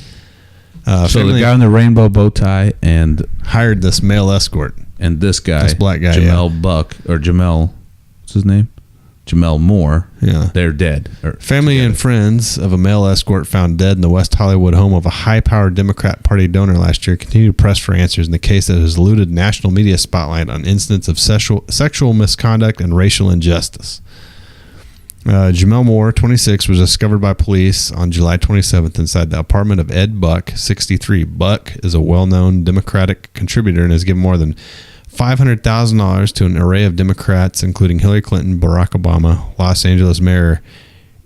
So the Family guy in the rainbow bow tie and hired this male escort. this guy, This black guy, Jamel Buck or Jamel, what's his name? Jamel Moore. Yeah. They're dead. Family and friends of a male escort found dead in the West Hollywood home of a high-powered Democrat Party donor last year continue to press for answers in the case that has eluded national media spotlight on incidents of sexual misconduct and racial injustice. Jamel Moore, 26, was discovered by police on July 27th inside the apartment of Ed Buck, 63. Buck is a well-known Democratic contributor and has given more than $500,000 to an array of Democrats, including Hillary Clinton, Barack Obama, Los Angeles Mayor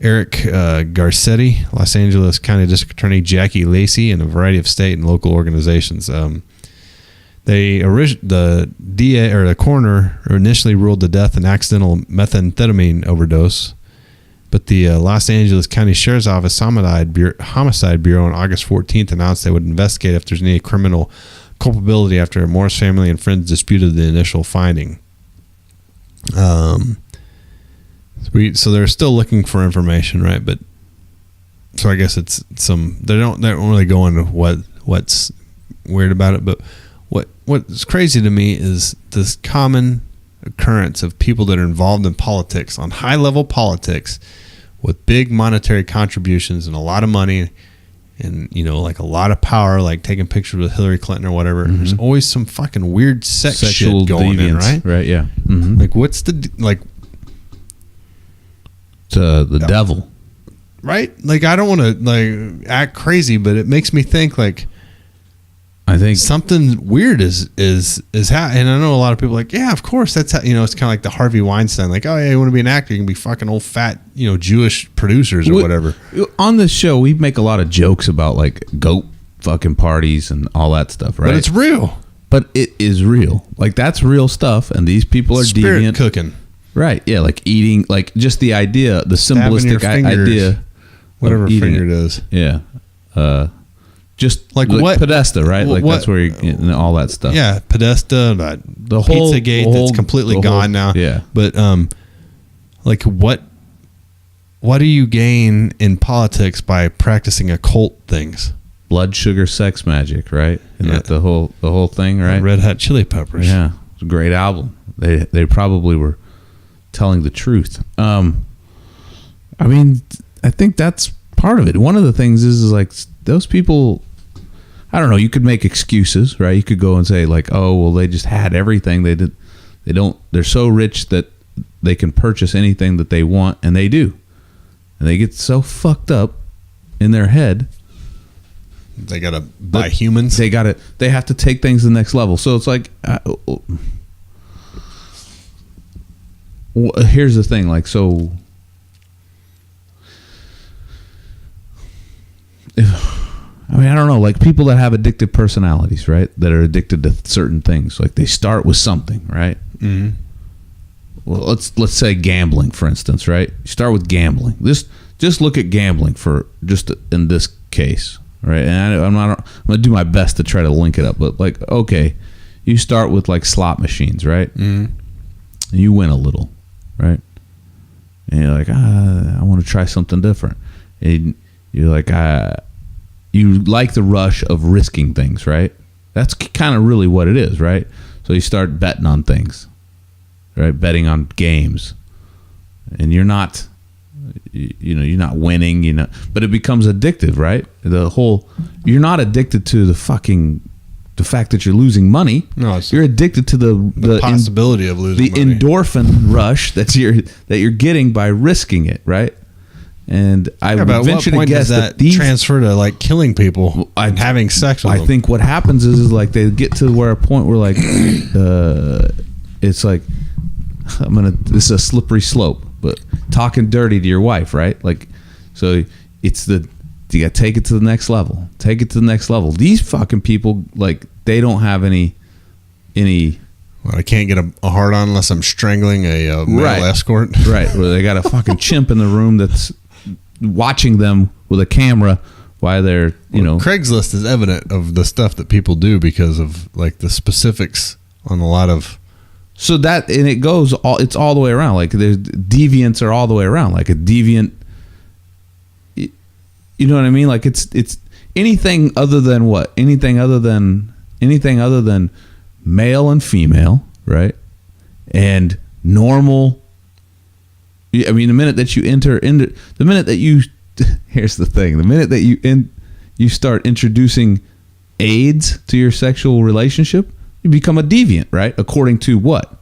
Eric Garcetti, Los Angeles County District Attorney Jackie Lacey, and a variety of state and local organizations. The DA or the coroner initially ruled the death an accidental methamphetamine overdose, but the Los Angeles County Sheriff's Office Homicide Bureau on August 14th announced they would investigate if there's any criminal culpability after Moore's family and friends disputed the initial finding. So they're still looking for information, right? But so I guess it's some they don't really go into what's weird about it. But what's crazy to me is this common occurrence of people that are involved in politics, on high level politics, with big monetary contributions and a lot of money. And, like a lot of power, like taking pictures with Hillary Clinton or whatever. There's always some fucking weird sexual shit going in, right? Right, yeah. Like, what's the, the devil. Right? Like, I don't want to, act crazy, but it makes me think, I think something weird is happening. And I know a lot of people are like, yeah, of course. That's how, it's kind of like the Harvey Weinstein. Like, oh, yeah, you want to be an actor? You can be fucking old, fat, Jewish producers or whatever. On this show, we make a lot of jokes about, goat fucking parties and all that stuff, right? But it's real. But it is real. That's real stuff. And these people are Spirit deviant. cooking. Right. Yeah. Eating, just the idea, the Stabbing your simplistic fingers, idea. Whatever eating finger it is. Yeah. Just like what Podesta, right? what, That's where you all that stuff. Yeah, Podesta, the whole Pizzagate that's completely gone now. Yeah, but what do you gain in politics by practicing occult things? Blood sugar sex magic, right? Isn't that the whole thing, right? Red Hot Chili Peppers. Yeah, it's a great album. They probably were telling the truth. I think that's part of it. One of the things is those people, I don't know, you could make excuses, right? You could go and say oh, well, they just had everything. They're so rich that they can purchase anything that they want, and they do. And they get so fucked up in their head. They got to buy humans. They have to take things to the next level. So it's here's the thing, I don't know, people that have addictive personalities, right? That are addicted to certain things. They start with something, right? Mm-hmm. Well, let's say gambling, for instance, right? You start with gambling. Just look at gambling for just in this case, right? And I'm gonna do my best to try to link it up, but okay, you start with slot machines, right? Mm-hmm. And you win a little, right? And you're I want to try something different. And you're you like the rush of risking things, right? That's kind of really what it is, right? So you start betting on things, right? Betting on games, and you're not winning, but it becomes addictive, right? You're not addicted to the fact that you're losing money. No, you're addicted to the possibility of losing the money. endorphin rush that you're getting by risking it, right? And I would venture to guess that these transfer to like killing people and having sex with them. I think what happens is like they get to where a point where like it's like this is a slippery slope, but talking dirty to your wife, right? Like, so it's you got to take it to the next level. Take it to the next level. These fucking people, like, they don't have any. Well, I can't get a hard on unless I'm strangling a male escort. Right. Where they got a fucking chimp in the room that's watching them with a camera while they're, Craigslist is evident of the stuff that people do because of like the specifics on a lot of. So that, and it's all the way around. Like there's deviants are all the way around. Like a deviant, you know what I mean? Like it's anything other than what? Anything other than male and female, right? And normal. I mean, the minute that you here's the thing. The minute that you start introducing aids to your sexual relationship, you become a deviant, right? According to what?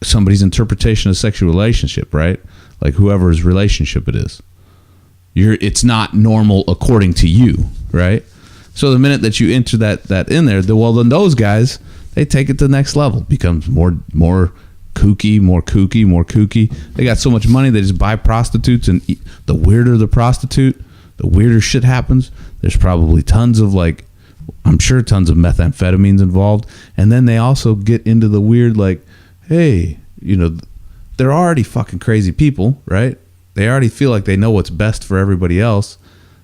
Somebody's interpretation of sexual relationship, right? Like whoever's relationship it is. It's not normal according to you, right? So the minute that you enter that in there, then those guys, they take it to the next level. Becomes more kooky. They got so much money they just buy prostitutes, and the weirder the prostitute, the weirder shit happens. There's probably tons of tons of methamphetamines involved, and then they also get into the weird, like, hey, they're already fucking crazy people, right? They already feel like they know what's best for everybody else.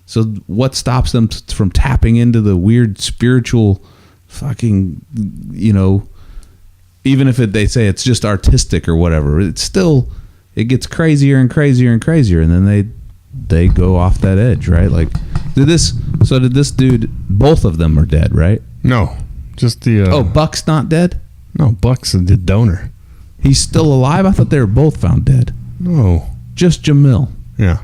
So what stops them from tapping into the weird spiritual fucking, even if they say it's just artistic or whatever, it's still, it gets crazier and crazier and crazier, and then they go off that edge, right? Like, did this dude, both of them are dead, right? No, just the Buck's not dead? No, Buck's the donor. He's still alive? I thought they were both found dead. No, just Jamil. Yeah.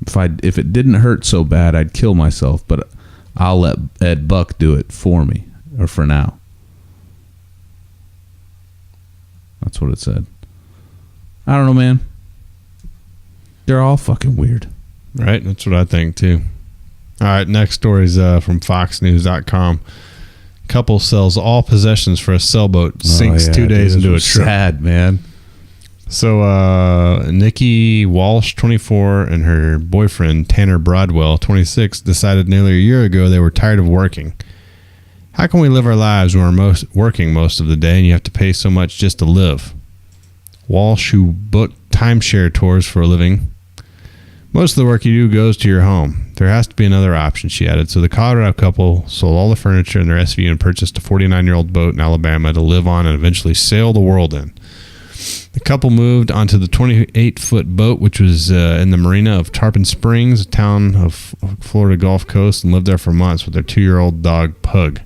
If it didn't hurt so bad, I'd kill myself, but I'll let Ed Buck do it for me, or for now. That's what it said. I don't know, man. They're all fucking weird. Right? That's what I think, too. All right, next story is from FoxNews.com. Couple sells all possessions for a sailboat, sinks 2 days into a trip. Sad, man. So, Nikki Walsh, 24, and her boyfriend, Tanner Broadwell, 26, decided nearly a year ago they were tired of working. How can we live our lives when we're working most of the day and you have to pay so much just to live? Walsh, who booked timeshare tours for a living, most of the work you do goes to your home. There has to be another option, she added. So the Colorado couple sold all the furniture in their SUV and purchased a 49-year-old boat in Alabama to live on and eventually sail the world in. The couple moved onto the 28-foot boat, which was in the marina of Tarpon Springs, a town of Florida Gulf Coast, and lived there for months with their 2-year-old dog, Pug.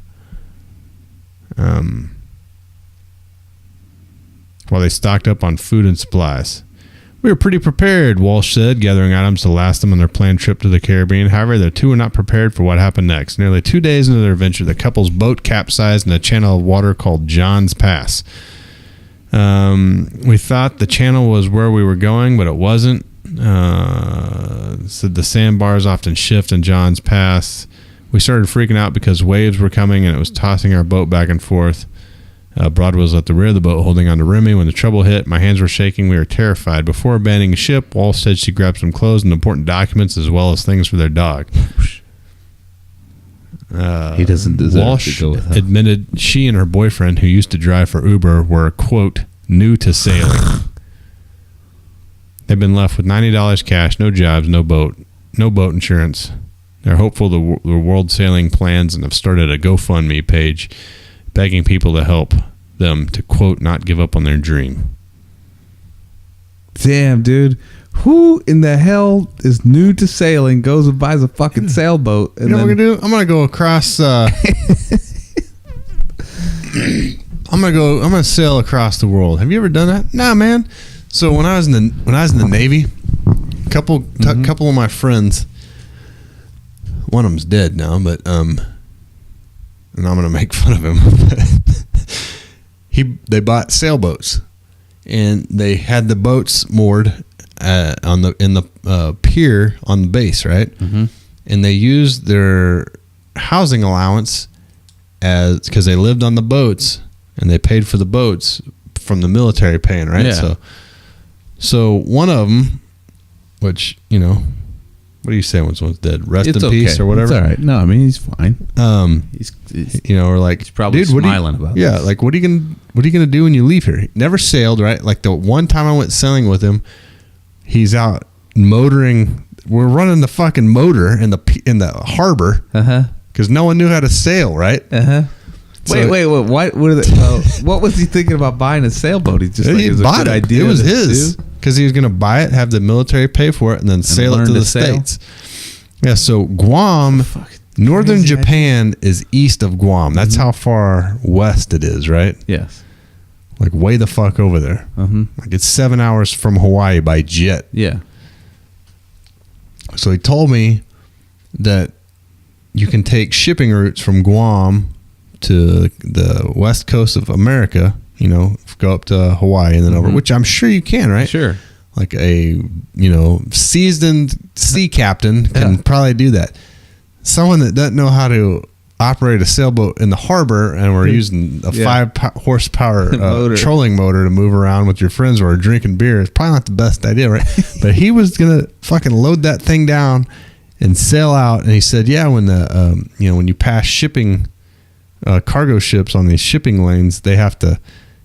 While they stocked up on food and supplies. We were pretty prepared, Walsh said, gathering items to last them on their planned trip to the Caribbean. However, the two were not prepared for what happened next. Nearly 2 days into their adventure, the couple's boat capsized in a channel of water called John's Pass. We thought the channel was where we were going, but it wasn't. Said the sandbars often shift in John's Pass. We started freaking out because waves were coming and it was tossing our boat back and forth. Broadwell was at the rear of the boat holding on to Remy. When the trouble hit, my hands were shaking. We were terrified. Before abandoning ship, Walsh said she grabbed some clothes and important documents as well as things for their dog. He doesn't deserve Walsh to go with her. Admitted she and her boyfriend, who used to drive for Uber, were, quote, new to sailing. They've been left with $90 cash, no jobs, no boat insurance. They're hopeful the world sailing plans and have started a GoFundMe page begging people to help them to, quote, not give up on their dream. Damn, dude. Who in the hell is new to sailing, goes and buys a fucking sailboat? And You know what I'm gonna do? I'm gonna go across. I'm gonna sail across the world. Have you ever done that? Nah, man. So when I was in the Navy, a couple of my friends, one of them's dead now, but and I'm gonna make fun of him. They bought sailboats, and they had the boats moored in the pier on the base, right? Mm-hmm. And they used their housing allowance because they lived on the boats, and they paid for the boats from the military paying, right? Yeah. So one of them, which, you know, what do you say when someone's dead? Rest in peace or whatever. It's all right. No, I mean, he's fine. He's You know, we're like, he's probably dude, smiling about yeah, this. like what are you gonna do when you leave here? He never sailed, right? Like the one time I went sailing with him, he's out motoring. We're running the fucking motor in the harbor because no one knew how to sail, right? Wait. What was he thinking about buying a sailboat? He just He it was a bought good it. idea. It was to his do? because he was going to buy it, have the military pay for it, and then sail it learn to to the sail? States. Yeah, so Guam, northern crazy Japan is east of Guam. That's how far west it is, right? Yes. Like way the fuck over there. Like it's 7 hours from Hawaii by jet. Yeah. So he told me that you can take shipping routes from Guam to the west coast of America, you know, go up to Hawaii and then over, which I'm sure you can, right? Sure. Like a, you know, seasoned sea captain can probably do that. Someone that doesn't know how to operate a sailboat in the harbor, and we're using a 5 horsepower trolling motor to move around with your friends or drinking beer, it's probably not the best idea, right? But he was gonna fucking load that thing down and sail out, and he said, yeah, when the you know, when you pass shipping cargo ships on these shipping lanes, they have to,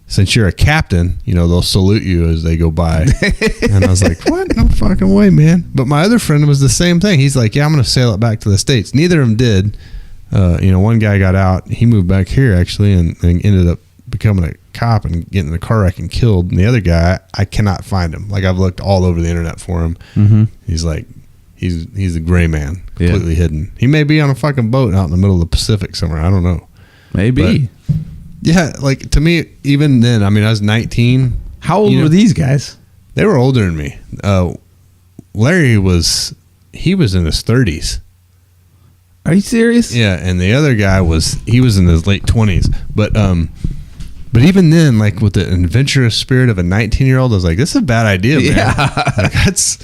since you're a captain, you know, they'll salute you as they go by. And I was like, what? No fucking way, man. But my other friend was the same thing. He's like, yeah, I'm going to sail it back to the States. Neither of them did. You know, one guy got out. He moved back here, actually, and ended up becoming a cop and getting in a car wreck and killed. And the other guy, I cannot find him. Like, I've looked all over the internet for him. He's like, he's a gray man, completely hidden. He may be on a fucking boat out in the middle of the Pacific somewhere. I don't know. Maybe. But, yeah, like to me, even then, I mean, I was 19. How old were these guys? They were older than me. Larry was in his 30s. Are you serious? Yeah, and the other guy was in his late 20s. But even then, like with the adventurous spirit of a 19-year-old, I was like, this is a bad idea, man. Yeah. Like, that's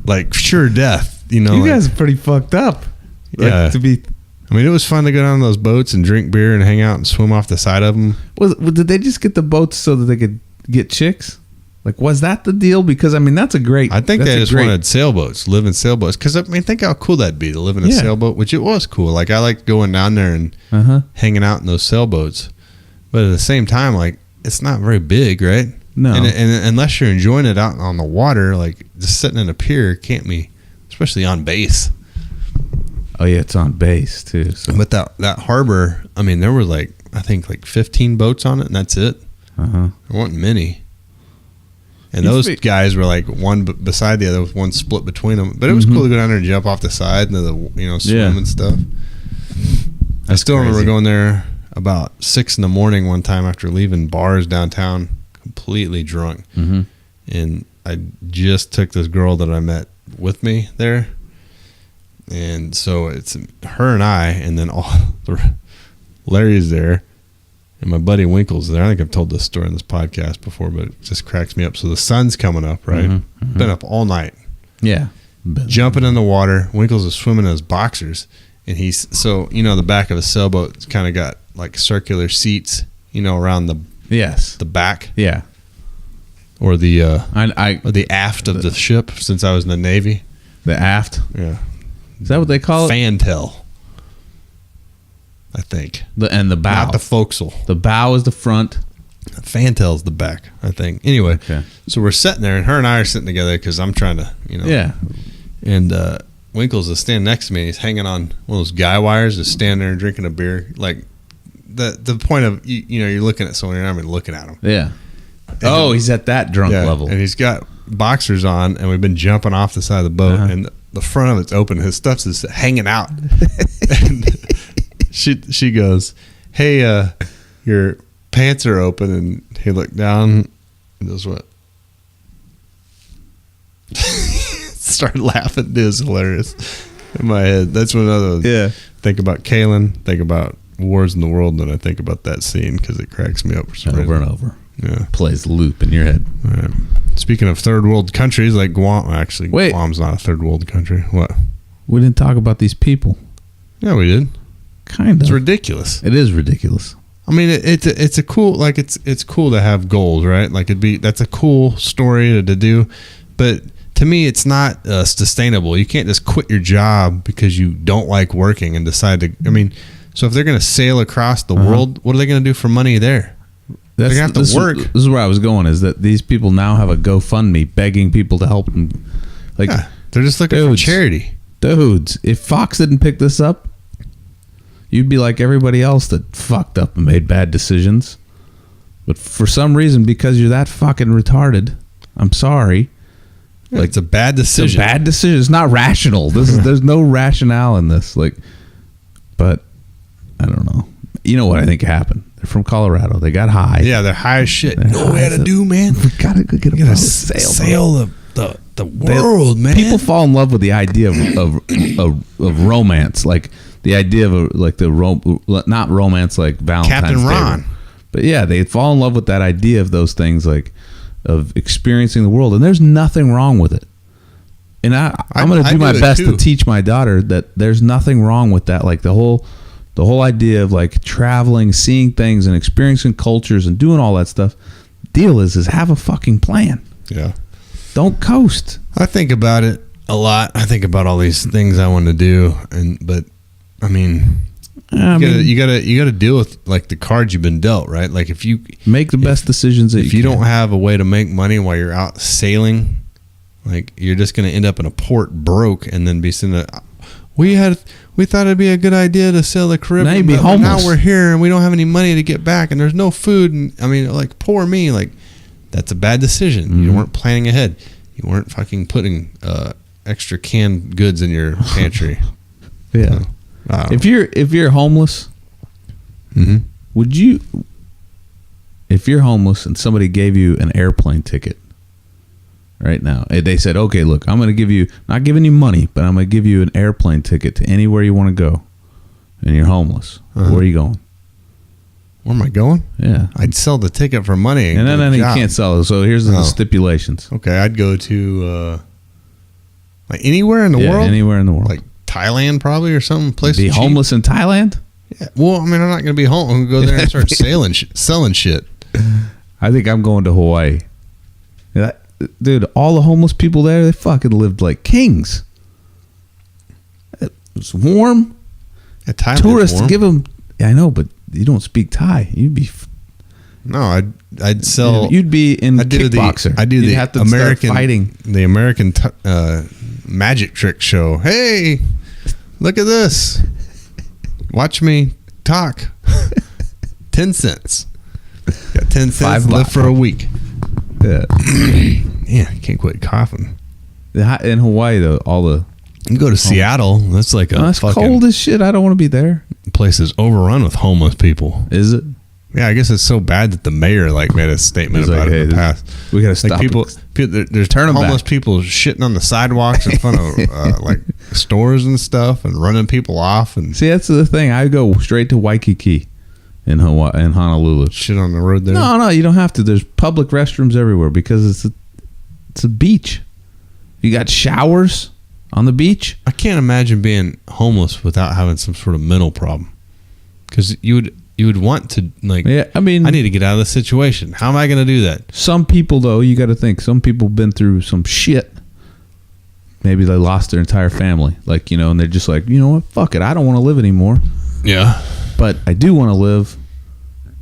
like sure death, you know. You like, guys are pretty fucked up. Yeah. To be. I mean, it was fun to go down those boats and drink beer and hang out and swim off the side of them. Did they just get the boats so that they could get chicks? Like, was that the deal? Because I mean, that's a great. I think they just wanted sailboats, live in sailboats. Because I mean, think how cool that'd be to live in a sailboat, which it was cool. Like I liked going down there and hanging out in those sailboats. But at the same time, like it's not very big, right? No. And unless you're enjoying it out on the water, like just sitting in a pier can't be, especially on base. Oh yeah, it's on base too. So. But that harbor, I mean, there were like I think like 15 boats on it, and that's it. There weren't many. And those guys were like one beside the other with one split between them. But it was cool to go down there and jump off the side and swim and stuff. I still remember going there about 6 a.m. one time after leaving bars downtown, completely drunk. And I just took this girl that I met with me there. And so it's her and I, and then Larry's there, and my buddy Winkle's there. I think I've told this story on this podcast before, but it just cracks me up. So the sun's coming up, right? Been up all night. Yeah. Jumping in the water. Winkle's is swimming in his boxers. And the back of a sailboat's kind of got like circular seats, around the back. Yeah. Or the aft of the ship, since I was in the Navy. The aft? Yeah. Is that what they call it? Fantail, I think. And the bow. Not the forecastle. The bow is the front. Fantail's the back, I think. Anyway, so we're sitting there, and her and I are sitting together because I'm trying to, Yeah. And Winkles is standing next to me, and he's hanging on one of those guy wires, just standing there and drinking a beer. Like, the point of, you're looking at someone, you're not even looking at them. Yeah. And he's at that drunk level. And he's got boxers on, and we've been jumping off the side of the boat, and the front of it's open. His stuff's just hanging out. And she goes, "Hey, your pants are open," and he looked down and goes, "What?" Started laughing. It was hilarious in my head. That's when I think about Kalen, think about wars in the world, then I think about that scene because it cracks me up for some reason. Over and over. Yeah. Plays loop in your head. Right. Speaking of third world countries, like Guam, actually, Wait. Guam's not a third world country. What? We didn't talk about these people. Yeah, we did. Kind of. It's ridiculous. It is ridiculous. I mean, it's a cool, like it's cool to have goals, right? Like that's a cool story to do, but to me, it's not sustainable. You can't just quit your job because you don't like working and decide to. I mean, so if they're going to sail across the world, what are they going to do for money there? They're going to have to work. This is where I was going. Is that these people now have a GoFundMe begging people to help them? Like they're just looking for charity. Dudes, if Fox didn't pick this up, you'd be like everybody else that fucked up and made bad decisions. But for some reason, because you're that fucking retarded, I'm sorry. Like it's a bad decision. It's a bad decision. It's not rational. There's no rationale in this. Like, but I don't know. You know what I think happened? They're from Colorado. They got high. Yeah, they're high as shit. You know what we got to do, man? We gotta go get a boat. Sail the world, man. People fall in love with the idea of romance, like the idea of not romance like Valentine's Captain Day, Ron. but yeah, they fall in love with that idea of those things, like of experiencing the world, and there's nothing wrong with it. And I'm going to do my best to teach my daughter that there's nothing wrong with that. Like the whole idea of like traveling, seeing things, and experiencing cultures, and doing all that stuff. Deal is have a fucking plan. Yeah. Don't coast. I think about it a lot. I think about all these things I want to do, but I mean, you gotta deal with like the cards you've been dealt, right? Like if you make the best decisions, if you don't have a way to make money while you're out sailing, like you're just gonna end up in a port broke, and then be sitting. We thought it'd be a good idea to sail the Caribbean. Now you'd be homeless. Now we're here and we don't have any money to get back, and there's no food. And I mean, like poor me. Like that's a bad decision. Mm-hmm. You weren't planning ahead. You weren't fucking putting extra canned goods in your pantry. Yeah. If you're homeless, would you? If you're homeless and somebody gave you an airplane ticket right now, they said, "Okay, look, I'm going to give you, not giving you money, but I'm going to give you an airplane ticket to anywhere you want to go," and you're homeless, where are you going? Where am I going? Yeah, I'd sell the ticket for money. And then you can't sell it. So here's the stipulations. Okay, I'd go to like anywhere in the world. Anywhere in the world, like Thailand, probably, or some place. Be homeless in Thailand? Yeah. Well, I mean, I'm not going to be home. I'm going to go there and start selling shit. I think I'm going to Hawaii. Dude, all the homeless people there, they fucking lived like kings. It's warm. Tourists warm. give them. Yeah, I know, but you don't speak Thai. You'd be. No, I'd sell. You'd be in kickboxer. I do the have to American start fighting. The American magic trick show. Hey, look at this. Watch me talk. 10 cents. Got 10 cents left for a week. Yeah. Yeah, I can't quit coughing. In Hawaii, though, you can go to Seattle. That's like that's cold as shit. I don't want to be there. The place is overrun with homeless people. Is it? Yeah, I guess it's so bad that the mayor made a statement about it in the past. We got to stop people. There's homeless people shitting on the sidewalks in front of like stores and stuff, and running people off. And see, that's the thing. I go straight to Waikiki in Hawaii, in Honolulu. Shit on the road there. No, you don't have to. There's public restrooms everywhere because it's a beach. You got showers on the beach. I can't imagine being homeless without having some sort of mental problem, because you would want to, like, yeah, I mean, I need to get out of this situation. How am I going to do that? Some people, though, you got to think, some people been through some shit. Maybe they lost their entire family, like, and they're just like, you know what, fuck it, I don't want to live anymore. Yeah. But I do want to live,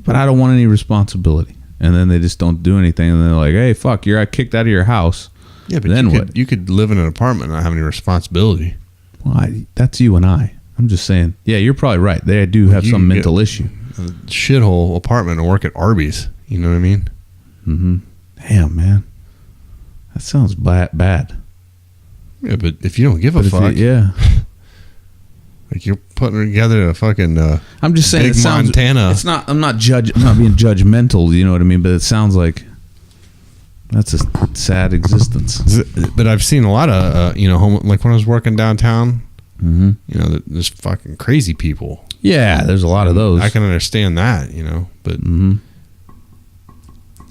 but I don't want any responsibility. And then they just don't do anything, and they're like, hey, fuck, you're kicked out of your house. Yeah, but then what? You could live in an apartment and not have any responsibility. Well, that's you and I. I'm just saying. Yeah, you're probably right. They do have some mental issue. A shithole apartment and work at Arby's. You know what I mean? Mm-hmm. Damn, man. That sounds bad. Yeah, but if you don't give a But if fuck, yeah. like you're putting together a fucking I'm just saying big it sounds, Montana. It's not. I'm not being judgmental. You know what I mean? But it sounds like that's a sad existence. But I've seen a lot of like when I was working downtown. Mm-hmm. You know, there's fucking crazy people. Yeah, there's a lot of those. I can understand that, but Mm-hmm.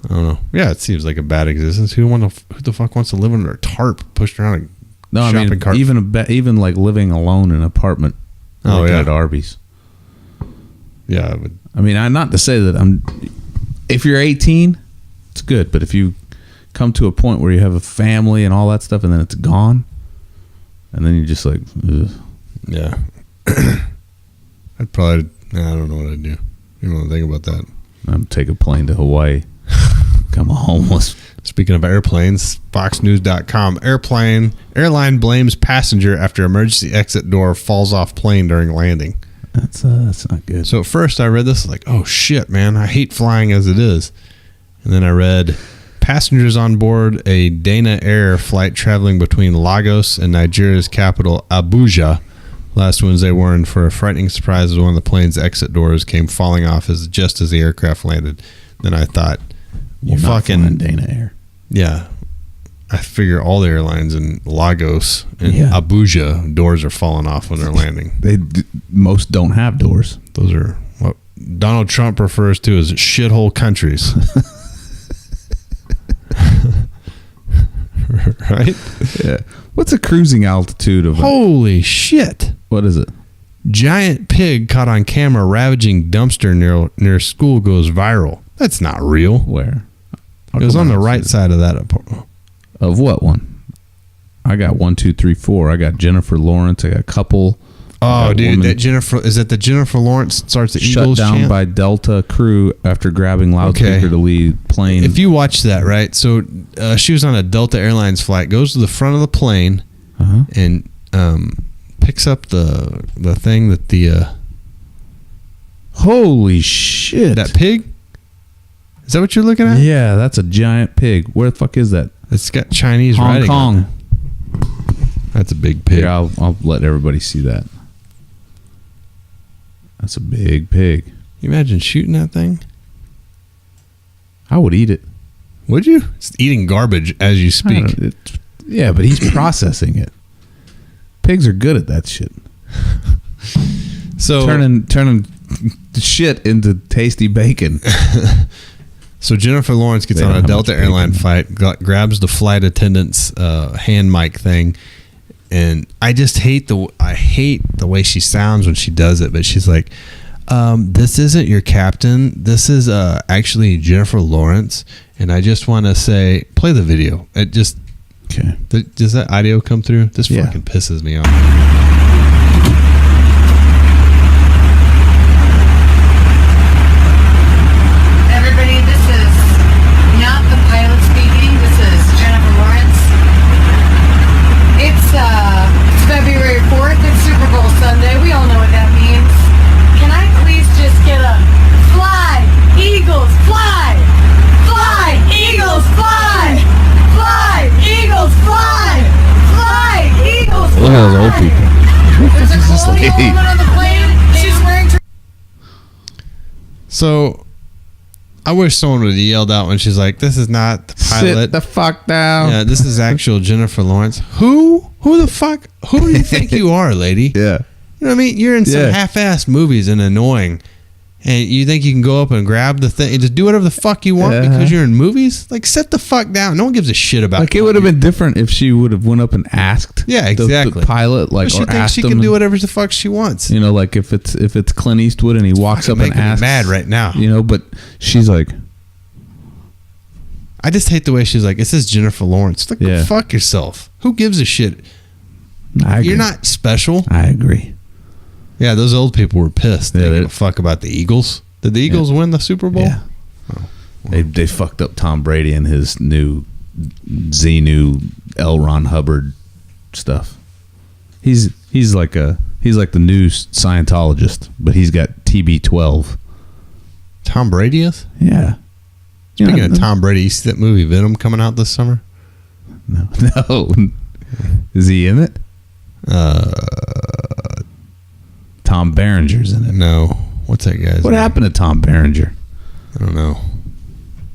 I don't know. Yeah, it seems like a bad existence. Who the fuck wants to live under a tarp pushed around a No, I mean shopping cart? even like living alone in an apartment. Oh, like yeah. at Arby's. Yeah, I mean, not to say that if you're 18, it's good. But if you come to a point where you have a family and all that stuff, and then it's gone, and then you're just like, ugh. yeah. I'd probably. I don't know what I'd do. You know, think about that. I'm take a plane to Hawaii. Come homeless. Speaking of airplanes, FoxNews.com. Airline blames passenger after emergency exit door falls off plane during landing. That's not good. So at first I read this like, oh shit, man, I hate flying as it is. And then I read passengers on board a Dana Air flight traveling between Lagos and Nigeria's capital Abuja last Wednesday warned for a frightening surprise as one of the plane's exit doors came falling off just as the aircraft landed. Then I thought, you Well, not fucking flying Dana Air. yeah. I figure all the airlines in Lagos and Yeah. Abuja doors are falling off when they're landing. Most don't have doors. Those are what Donald Trump refers to as shithole countries. Right? Yeah. What's a cruising altitude of? Holy shit. What is it? Giant pig caught on camera ravaging dumpster near school goes viral. That's not real. Where? It was on the right side of that apartment. Of what one? I got 1, 2, 3, 4. I got Jennifer Lawrence. I got a couple. Oh, dude, woman that Jennifer Lawrence starts the shut Eagles down chant? by Delta crew after grabbing loudspeaker Okay. to lead plane. If you watch that, right? So she was on a Delta Airlines flight, goes to the front of the plane, Uh-huh. and picks up the thing that the Holy shit! that pig. Is that what you're looking at? Yeah, that's a giant pig. Where the fuck is that? It's got Chinese Hong writing on it. Kong. That's a big pig. Here, I'll let everybody see that. That's a big pig. Can you imagine shooting that thing? I would eat it. Would you? It's eating garbage as you I speak. don't- yeah, but he's processing it. Pigs are good at that shit. So Turning shit into tasty bacon. So Jennifer Lawrence gets They on don't a have Delta much airline bacon. flight, grabs the flight attendant's hand mic thing, and I just hate the way she sounds when she does it. But she's like, "This isn't your captain. This is actually Jennifer Lawrence, and I just want to say, play the video. It just Okay. does that audio come through? This Yeah. fucking pisses me off." Everybody, this is not the pilot speaking. This is Jennifer Lawrence. It's February 4th. It's Super Bowl Sunday. We all know what that means. Can I please just get a fly, Eagles, fly! Fly, Eagles, fly! Fly, Eagles, fly! Fly, Eagles, fly! Look at those old people. There's a This colonial lady. woman on the plane. She's wearing... So I wish someone would have yelled out when she's like, "This is not the pilot. Sit the fuck down. Yeah, this is actual Jennifer Lawrence." Who the fuck? Who do you think you are, lady? Yeah. You know what I mean? You're in some Yeah. half-assed movies and annoying, and you think you can go up and grab the thing and just do whatever the fuck you want Uh-huh. because you're in movies? Like, sit the fuck down. No one gives a shit about. Like it would have been different if she would have went up and asked. Yeah, the exactly. pilot, like, She or thinks asked she him. can do and- whatever the fuck she wants. You know, like if it's Clint Eastwood and he walks up and Making me asks. mad right now. You know, but she's like, I just hate the way she's like, "This is Jennifer Lawrence." Like, Yeah. go fuck yourself. Who gives a shit? I agree. You're not special. I agree. Yeah, those old people were pissed. They Yeah, didn't give they- a fuck about the Eagles. Did the Eagles win the Super Bowl? Yeah. They fucked up Tom Brady and his new L. Ron Hubbard stuff. He's like the new Scientologist, but he's got TB12. Tom Brady is? Yeah. Speaking of Tom Brady, you see that movie Venom coming out this summer? No. Is he in it? Tom Berenger's in it. No. What's that guy's What name? happened to Tom Berenger? I don't know.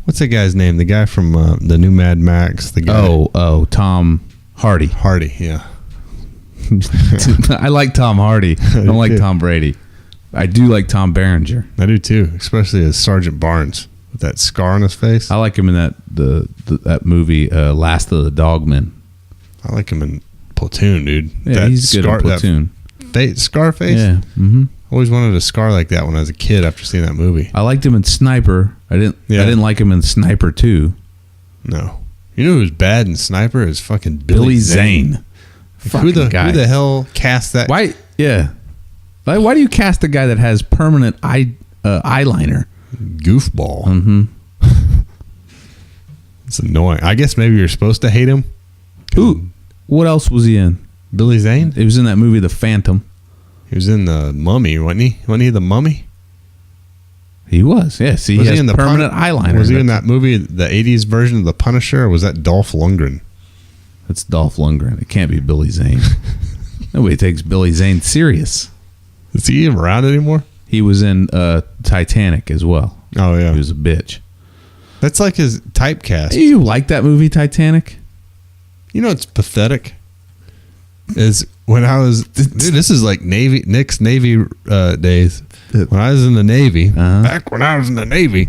What's that guy's name? The guy from the new Mad Max. The guy. Tom Hardy. Hardy. Yeah. I like Tom Hardy. I don't like Tom Brady. I do like Tom Berenger. I do too, especially as Sergeant Barnes with that scar on his face. I like him in that movie, Last of the Dogmen. I like him in Platoon, dude. Yeah, that he's good in Platoon. Scarface. Yeah. Mm-hmm. Always wanted a scar like that when I was a kid after seeing that movie. I liked him in Sniper. I didn't like him in Sniper 2. No. You know who's bad in Sniper is fucking Billy Zane. Who the hell cast that? Why? Yeah. Why do you cast a guy that has permanent eyeliner? Goofball. Mm-hmm. It's annoying. I guess maybe you're supposed to hate him. Who? What else was he in? Billy Zane? He was in that movie, The Phantom. He was in The Mummy, wasn't he? Wasn't he The Mummy? He was. Yeah. See, he has permanent eyeliner. Was he in that movie, the 80s version of The Punisher, or was that Dolph Lundgren? That's Dolph Lundgren. It can't be Billy Zane. Nobody takes Billy Zane serious. Is he even around anymore? He was in Titanic as well. Oh, yeah. He was a bitch. That's like his typecast. You like that movie, Titanic? You know what's pathetic? Is when I was... Dude, this is like Nick's Navy days. When I was in the Navy, back when I was in the Navy,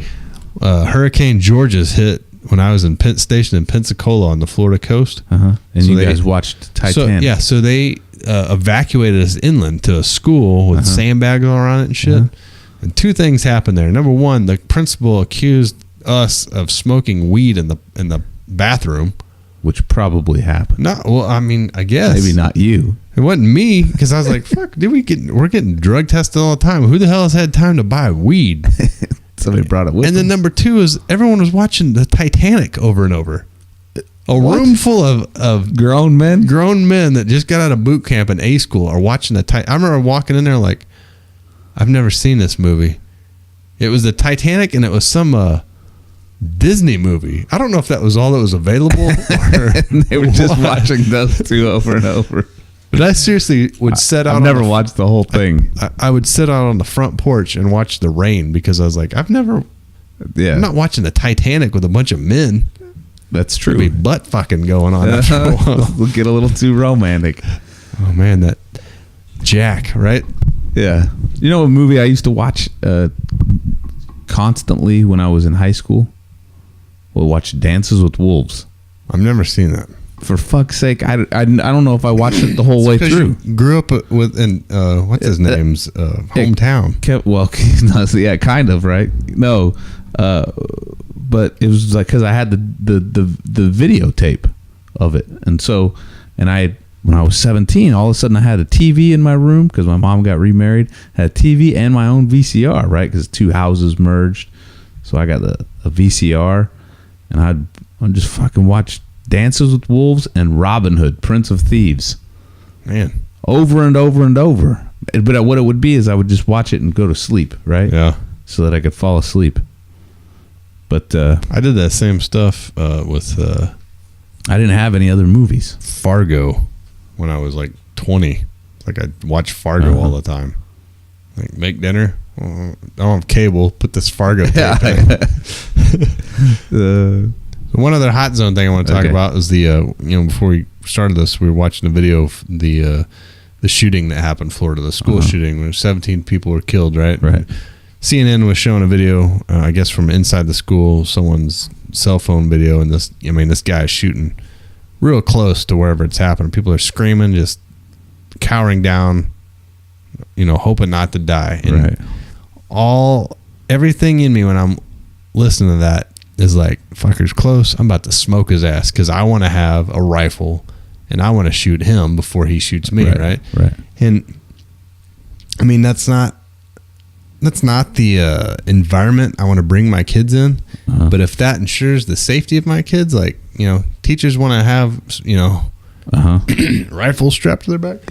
Hurricane Georges hit when I was stationed in Pensacola on the Florida coast. And so you guys watched Titanic. So they evacuated us inland to a school with sandbags all around it and shit. And two things happened there. Number one, the principal accused us of smoking weed in the bathroom, which probably happened. No, well, I mean, I guess maybe not you. It wasn't me, because I was like, "Fuck, we're getting drug tested all the time. Who the hell has had time to buy weed?" Somebody brought it with them. And then number two is everyone was watching the Titanic over and over. A room full of grown men that just got out of boot camp and A school are watching the Titanic. I remember walking in there like, I've never seen this movie. It was the Titanic, and it was some Disney movie. I don't know if that was all that was available, or they were just watching those two over and over. But I seriously would sit out. I've never watched the whole thing. I would sit out on the front porch and watch the rain, because I was like, I'm not watching the Titanic with a bunch of men. That's true. There'd be butt fucking going on after a while. We'll get a little too romantic. Oh man, that Jack, right? Yeah. You know a movie I used to watch constantly when I was in high school? We'll watch Dances with Wolves. I've never seen that. For fuck's sake, I don't know if I watched it the whole way through. You grew up what's his name's hometown. Well, yeah, kind of, right? No, but it was like because I had the videotape of it, and when I was 17, all of a sudden I had a TV in my room because my mom got remarried. Had a TV and my own VCR, right? Because two houses merged, so I got a VCR, and I'd just fucking watch Dances with Wolves and Robin Hood, Prince of Thieves. Man. Over and over and over. But what it would be is I would just watch it and go to sleep, right? Yeah. So that I could fall asleep. But I did that same stuff with I didn't have any other movies. Fargo when I was like 20. Like I watched Fargo all the time. Like make dinner. I don't have cable. Put this Fargo tape in. One other hot zone thing I want to talk about is the before we started this, we were watching a video of the shooting that happened in Florida, the school shooting where 17 people were killed, right? Right. CNN was showing a video, I guess from inside the school, someone's cell phone video, and this guy is shooting real close to wherever it's happened. People are screaming, just cowering down, hoping not to die. And everything in me when I'm listening to that is like, fucker's close, I'm about to smoke his ass because I want to have a rifle and I want to shoot him before he shoots me, right? Right. And I mean, that's not the environment I want to bring my kids in. But if that ensures the safety of my kids, like, teachers want to have, rifles strapped to their back,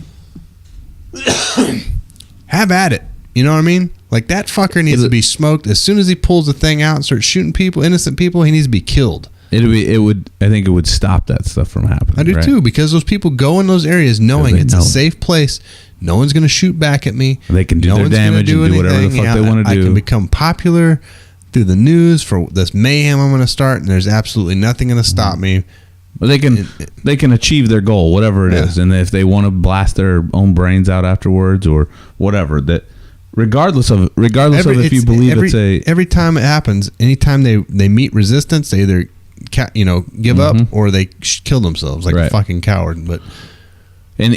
have at it. You know what I mean? Like, that fucker needs to be smoked. As soon as he pulls the thing out and starts shooting people, innocent people, he needs to be killed. I think it would stop that stuff from happening. I do right? too, because those people go in those areas knowing they it's know. a safe place. No one's going to shoot back at me. They can do no their one's gonna damage and do whatever the anything. fuck they want to do. I can become popular through the news for this mayhem I'm going to start, and there's absolutely nothing going to stop me. But they can achieve their goal, whatever it is, and if they want to blast their own brains out afterwards or whatever, that regardless of if you believe every time it happens, anytime they meet resistance, they either give up or they kill themselves like a fucking coward. But and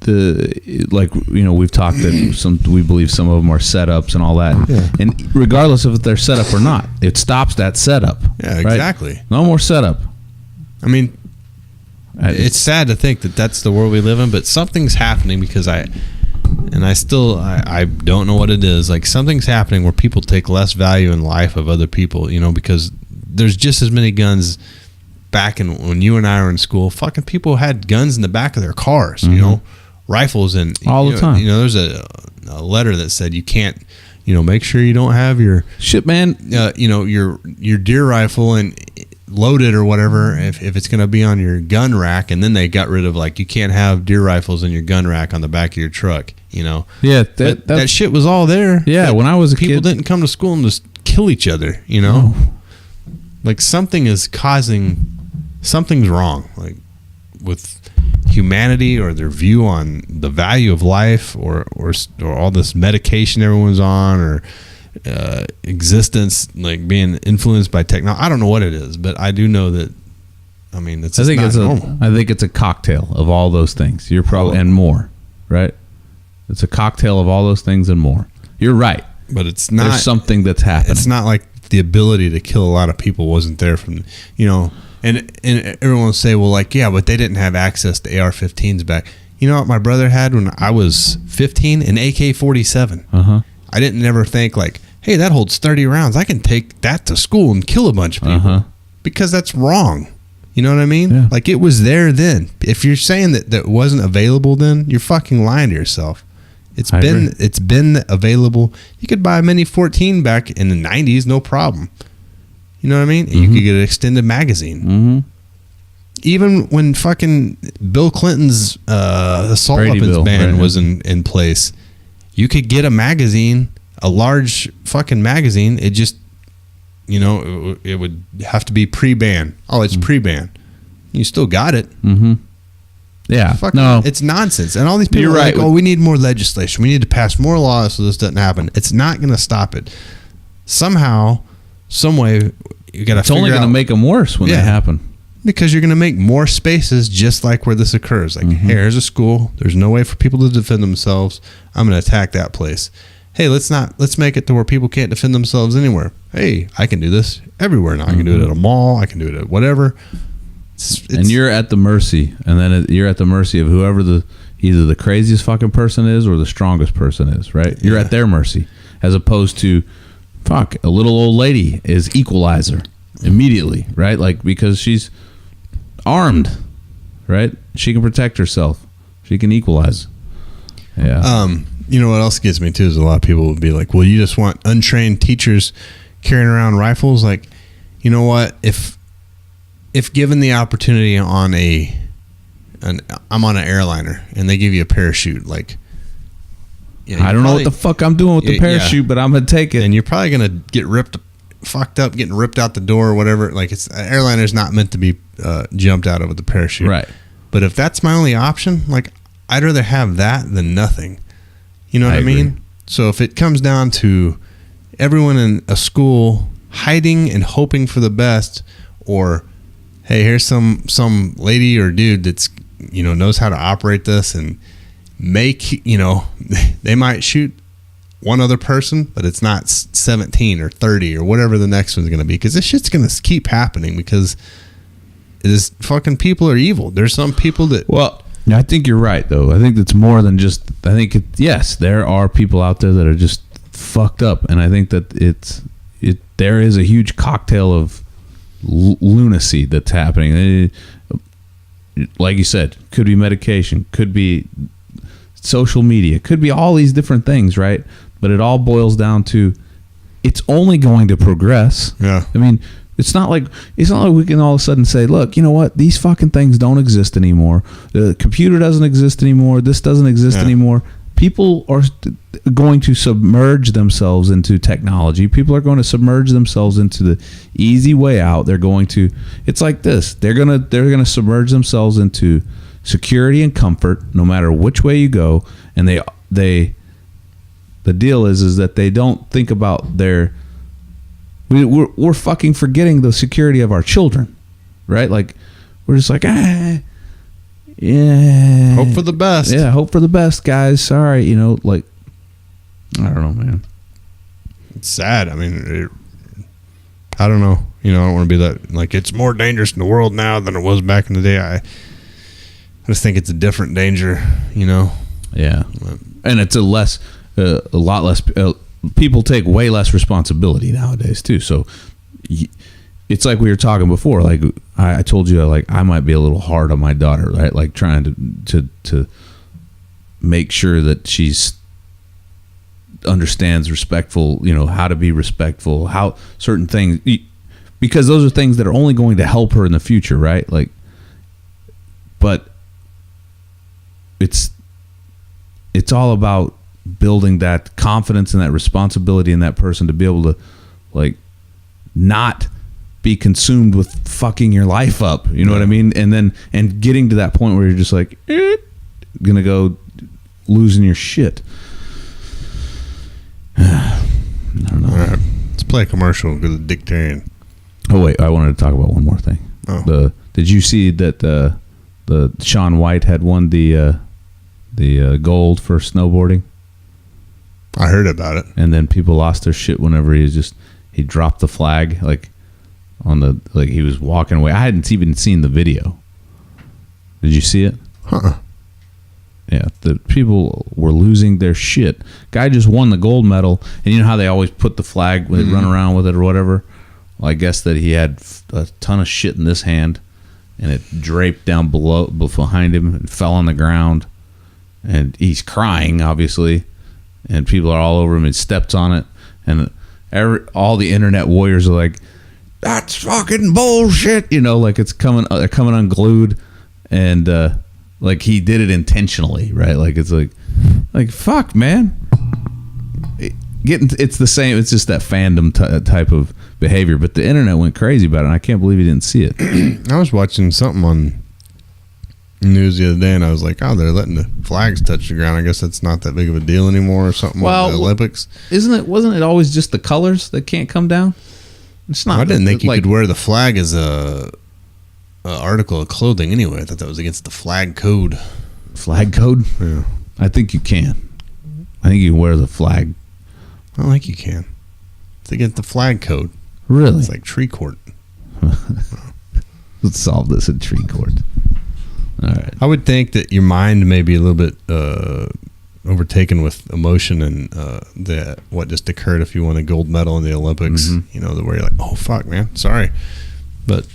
the like we've talked that we believe some of them are setups and all that, and regardless of if they're set up or not, it stops that setup. Yeah, exactly. Right? No more setup. I mean, it's sad to think that that's the world we live in, but something's happening because I don't know what it is. Like something's happening where people take less value in life of other people, because there's just as many guns back when you and I were in school. Fucking people had guns in the back of their cars, rifles and all the time. There's a letter that said you can't, make sure you don't have your shit, man. Your deer rifle and loaded or whatever if it's going to be on your gun rack, and then they got rid of you can't have deer rifles in your gun rack on the back of your truck. Yeah, that shit was all there. Yeah, when I was a people kid, didn't come to school and just kill each other. Like something's wrong, like with humanity or their view on the value of life, or all this medication everyone's on, or existence, like being influenced by technology. I don't know what it is, but I do know that. I mean, I think it's a cocktail of all those things. You're probably and more, right? It's a cocktail of all those things and more. You're right, but it's not. There's something that's happening. It's not like the ability to kill a lot of people wasn't there from, and everyone will say, well, but they didn't have access to AR-15s back. You know what my brother had when I was 15? An AK-47. I didn't never think hey, that holds 30 rounds. I can take that to school and kill a bunch of people because that's wrong. You know what I mean? Yeah. It was there then. If you're saying that wasn't available then, you're fucking lying to yourself. It's been available. You could buy a Mini 14 back in the 90s, no problem. You know what I mean? You could get an extended magazine. Even when fucking Bill Clinton's assault weapons ban was in place, you could get a magazine, a large fucking magazine. It just, it would have to be pre-ban. Oh, it's pre-ban. You still got it. Yeah, fucking, it's nonsense. And all these people You're are right. we need more legislation. We need to pass more laws so this doesn't happen. It's not going to stop it. Somehow, some way, you got to. It's only going to make them worse when they happen. Because you're going to make more spaces just like where this occurs. Hey, here's a school. There's no way for people to defend themselves. I'm going to attack that place. Hey, let's make it to where people can't defend themselves anywhere. Hey, I can do this everywhere now. I can do it at a mall. I can do it at whatever. And you're at the mercy, and then you're at the mercy of whoever either the craziest fucking person is or the strongest person is, right? You're at their mercy, as opposed to, a little old lady is equalizer immediately, right? Because she's armed, right? She can protect herself. She can equalize. Yeah. You know what else gets me too is a lot of people would be like, well, you just want untrained teachers carrying around rifles. You know what? If given the opportunity I'm on an airliner and they give you a parachute, I don't know what the fuck I'm doing with the parachute, but I'm gonna take it. And you're probably gonna get fucked up, getting ripped out the door or whatever. It's an airliner's not meant to be jumped out of with the parachute, right? But if that's my only option, I'd rather have that than nothing. You know what I mean? So if it comes down to everyone in a school hiding and hoping for the best, or hey, here's some lady or dude that's knows how to operate this and make they might shoot one other person, but it's not 17 or 30 or whatever the next one's going to be, because this shit's going to keep happening because it is fucking people are evil. There's some people that I think you're right though. I think it's more than just. I think yes, there are people out there that are just fucked up, and I think that there is a huge cocktail of lunacy that's happening. Like you said, could be medication, could be social media, could be all these different things, right? But it all boils down to it's only going to progress. Yeah. I mean, It's not like we can all of a sudden say, look, you know what? These fucking things don't exist anymore. The computer doesn't exist anymore. This doesn't exist anymore. People are going to submerge themselves into technology. People are going to submerge themselves into the easy way out. They're going to. It's like this. They're gonna submerge themselves into security and comfort, no matter which way you go. And the deal is that they don't think about their. We're fucking forgetting the security of our children, right? Like we're just like yeah. Hope for the best. Yeah, hope for the best, guys. Sorry, like I don't know, man. It's sad. I mean, I don't know. I don't want to be that, like, it's more dangerous in the world now than it was back in the day. I just think it's a different danger, Yeah, and it's a lot less. People take way less responsibility nowadays too. So it's like we were talking before. Like I told you, like I might be a little hard on my daughter, right? Like trying to make sure that she's understands respectful, how to be respectful, how certain things, because those are things that are only going to help her in the future, right? Like, but it's all about building that confidence and that responsibility in that person to be able to, like, not be consumed with fucking your life up. You know what I mean? And getting to that point where you're just like, gonna go losing your shit. I don't know. All right. Let's play a commercial with the Dictarian. Oh wait, I wanted to talk about one more thing. Did you see that the Shaun White had won the gold for snowboarding? I heard about it. And then people lost their shit whenever he dropped the flag, like he was walking away. I hadn't even seen the video. Did you see it? Yeah, the people were losing their shit. Guy just won the gold medal, and you know how they always put the flag when they run around with it or whatever? Well, I guess that he had a ton of shit in this hand, and it draped down behind him and fell on the ground, and he's crying, obviously, and people are all over him, and steps on it, and all the internet warriors are like, that's fucking bullshit, like it's coming unglued, and like he did it intentionally, right? Like it's like fuck, man. It's the same. It's just that fandom type of behavior. But the internet went crazy about it, and I can't believe he didn't see it. I was watching something on news the other day, and I was like, oh, they're letting the flags touch the ground. I guess that's not that big of a deal anymore, or something. Well, with the Olympics, wasn't it always just the colors that can't come down? It's not. I didn't think you could wear the flag as a article of clothing anyway. I thought that was against the flag code. Flag code? Yeah. I think you can. I think you can wear the flag. I don't think you can. It's against the flag code. Really? It's like tree court. Let's solve this in tree court. All right. I would think that your mind may be a little bit overtaken with emotion and what just occurred if you won a gold medal in the Olympics. The where you're like, oh fuck, man, sorry, but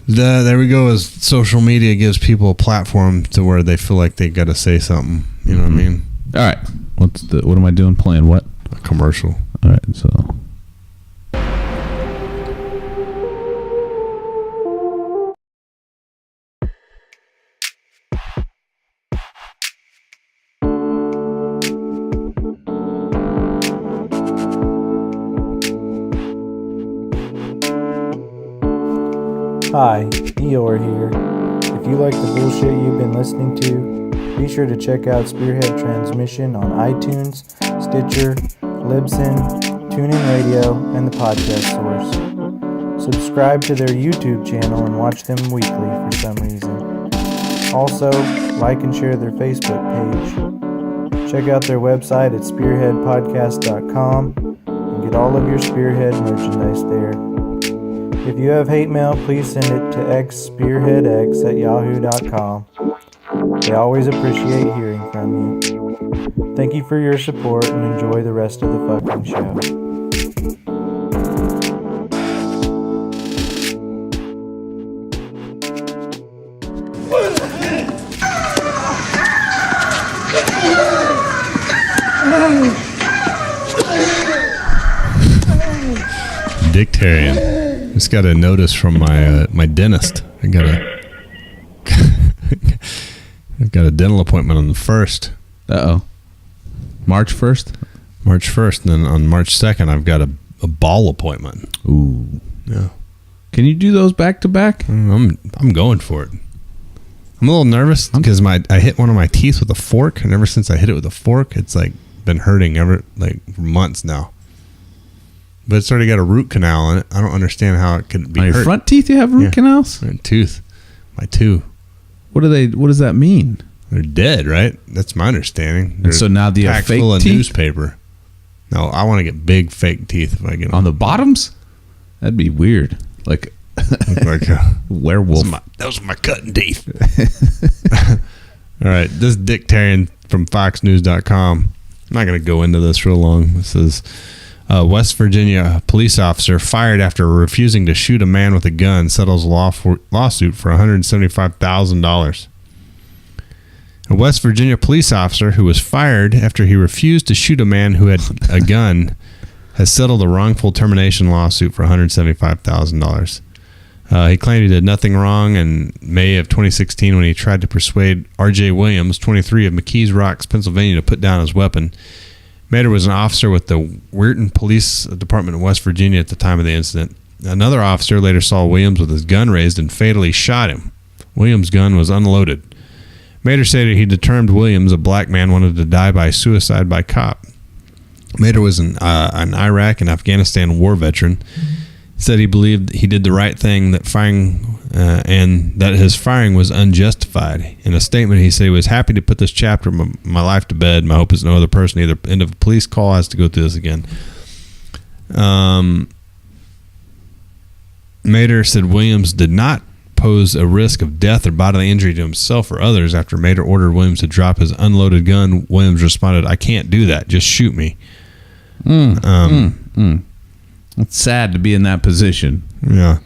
there we go. As social media gives people a platform to where they feel like they got to say something. You know what I mean? All right. What am I doing? Playing what? A commercial. All right. So. Hi, Eeyore here. If you like the bullshit you've been listening to, be sure to check out Spearhead Transmission on iTunes, Stitcher, Libsyn, TuneIn Radio, and the Podcast Source. Subscribe to their YouTube channel and watch them weekly for some reason. Also, like and share their Facebook page. Check out their website at spearheadpodcast.com and get all of your Spearhead merchandise there. If you have hate mail, please send it to xspearheadx@yahoo.com. They always appreciate hearing from you. Thank you for your support and enjoy the rest of the fucking show. Dictarian. Just got a notice from my dentist. I've got a dental appointment on the 1st. March 1st? March 1st, and then on March 2nd, I've got a ball appointment. Ooh. Yeah. Can you do those back to back? I'm going for it. I'm a little nervous because I hit one of my teeth with a fork, and ever since I hit it with a fork, it's like been hurting for months now. But it's already got a root canal on it. I don't understand how it could be on your hurt. Front teeth you have root canals? My tooth. My two. What does that mean? They're dead, right? That's my understanding. And so now do you have fake full of teeth? Newspaper. No, I want to get big fake teeth if I get them. On the bottoms? That'd be weird. Like a werewolf. Those are my cutting teeth. All right. This is Dick Tarian from FoxNews.com. I'm not going to go into this real long. This is West Virginia police officer fired after refusing to shoot a man with a gun settles lawsuit for $175,000. A West Virginia police officer who was fired after he refused to shoot a man who had a gun has settled a wrongful termination lawsuit for $175,000. He claimed he did nothing wrong in May of 2016 when he tried to persuade R.J. Williams, 23, of McKees Rocks, Pennsylvania, to put down his weapon. Mader was an officer with the Weirton Police Department in West Virginia at the time of the incident. Another officer later saw Williams with his gun raised and fatally shot him. Williams' gun was unloaded. Mader stated he determined Williams, a black man, wanted to die by suicide by cop. Mader was an Iraq and Afghanistan war veteran. He said he believed he did the right thing, that firing and that his firing was unjustified. In a statement, he said he was happy to put this chapter of my life to bed. My hope is no other person, either end of a police call, has to go through this again. Mader said Williams did not pose a risk of death or bodily injury to himself or others. After Mader ordered Williams to drop his unloaded gun, Williams responded, "I can't do that. Just shoot me." It's sad to be in that position. Yeah.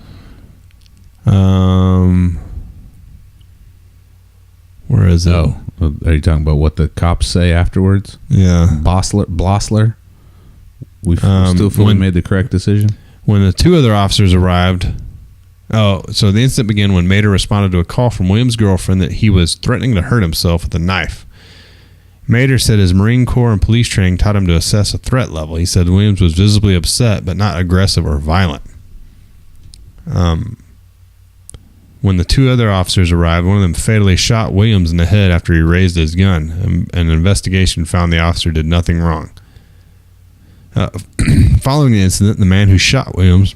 Where is it? Oh, are you talking about what the cops say afterwards? Yeah. Blossler? We still feel we made the correct decision? When the two other officers arrived... so the incident began when Mader responded to a call from Williams' girlfriend that he was threatening to hurt himself with a knife. Mader said his Marine Corps and police training taught him to assess a threat level. He said Williams was visibly upset, but not aggressive or violent. When the two other officers arrived, one of them fatally shot Williams in the head after he raised his gun. An investigation found the officer did nothing wrong. Following the incident, the man who shot Williams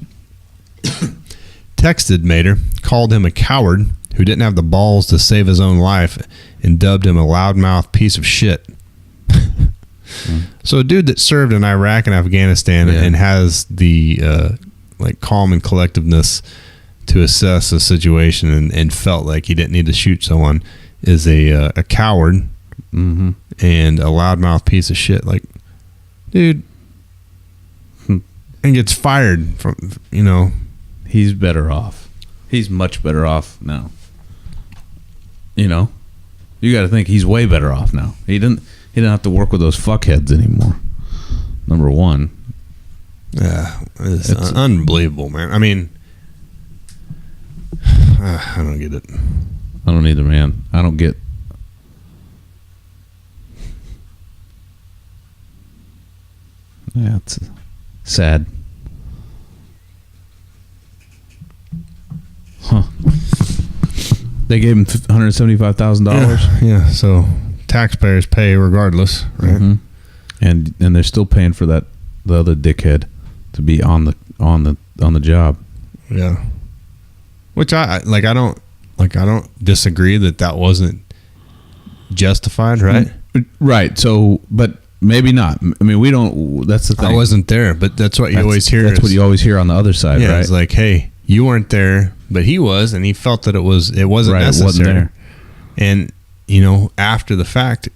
texted Mader, called him a coward who didn't have the balls to save his own life, and dubbed him a loudmouth piece of shit. So a dude that served in Iraq and Afghanistan and has the calm and collectiveness to assess a situation and felt like he didn't need to shoot someone is a coward and a loudmouth piece of shit. Like, dude, and gets fired from, He's better off. He's much better off now. You got to think he's way better off now. He didn't have to work with those fuckheads anymore. Number one. Yeah, it's unbelievable, man. I mean, I don't get it. I don't either, man. I don't get. Yeah, it's sad. Huh. They gave him $175,000. Yeah, so taxpayers pay regardless, right? Mm-hmm. And they're still paying for the other dickhead to be on the job. Yeah. Which I don't disagree that wasn't justified, right? Right. So, but maybe not. I mean, we don't. That's the thing. I wasn't there, but that's what you always hear. That's what you always hear on the other side, right? It's like, hey, you weren't there, but he was, and he felt that it wasn't right, necessary. It wasn't there. And after the fact,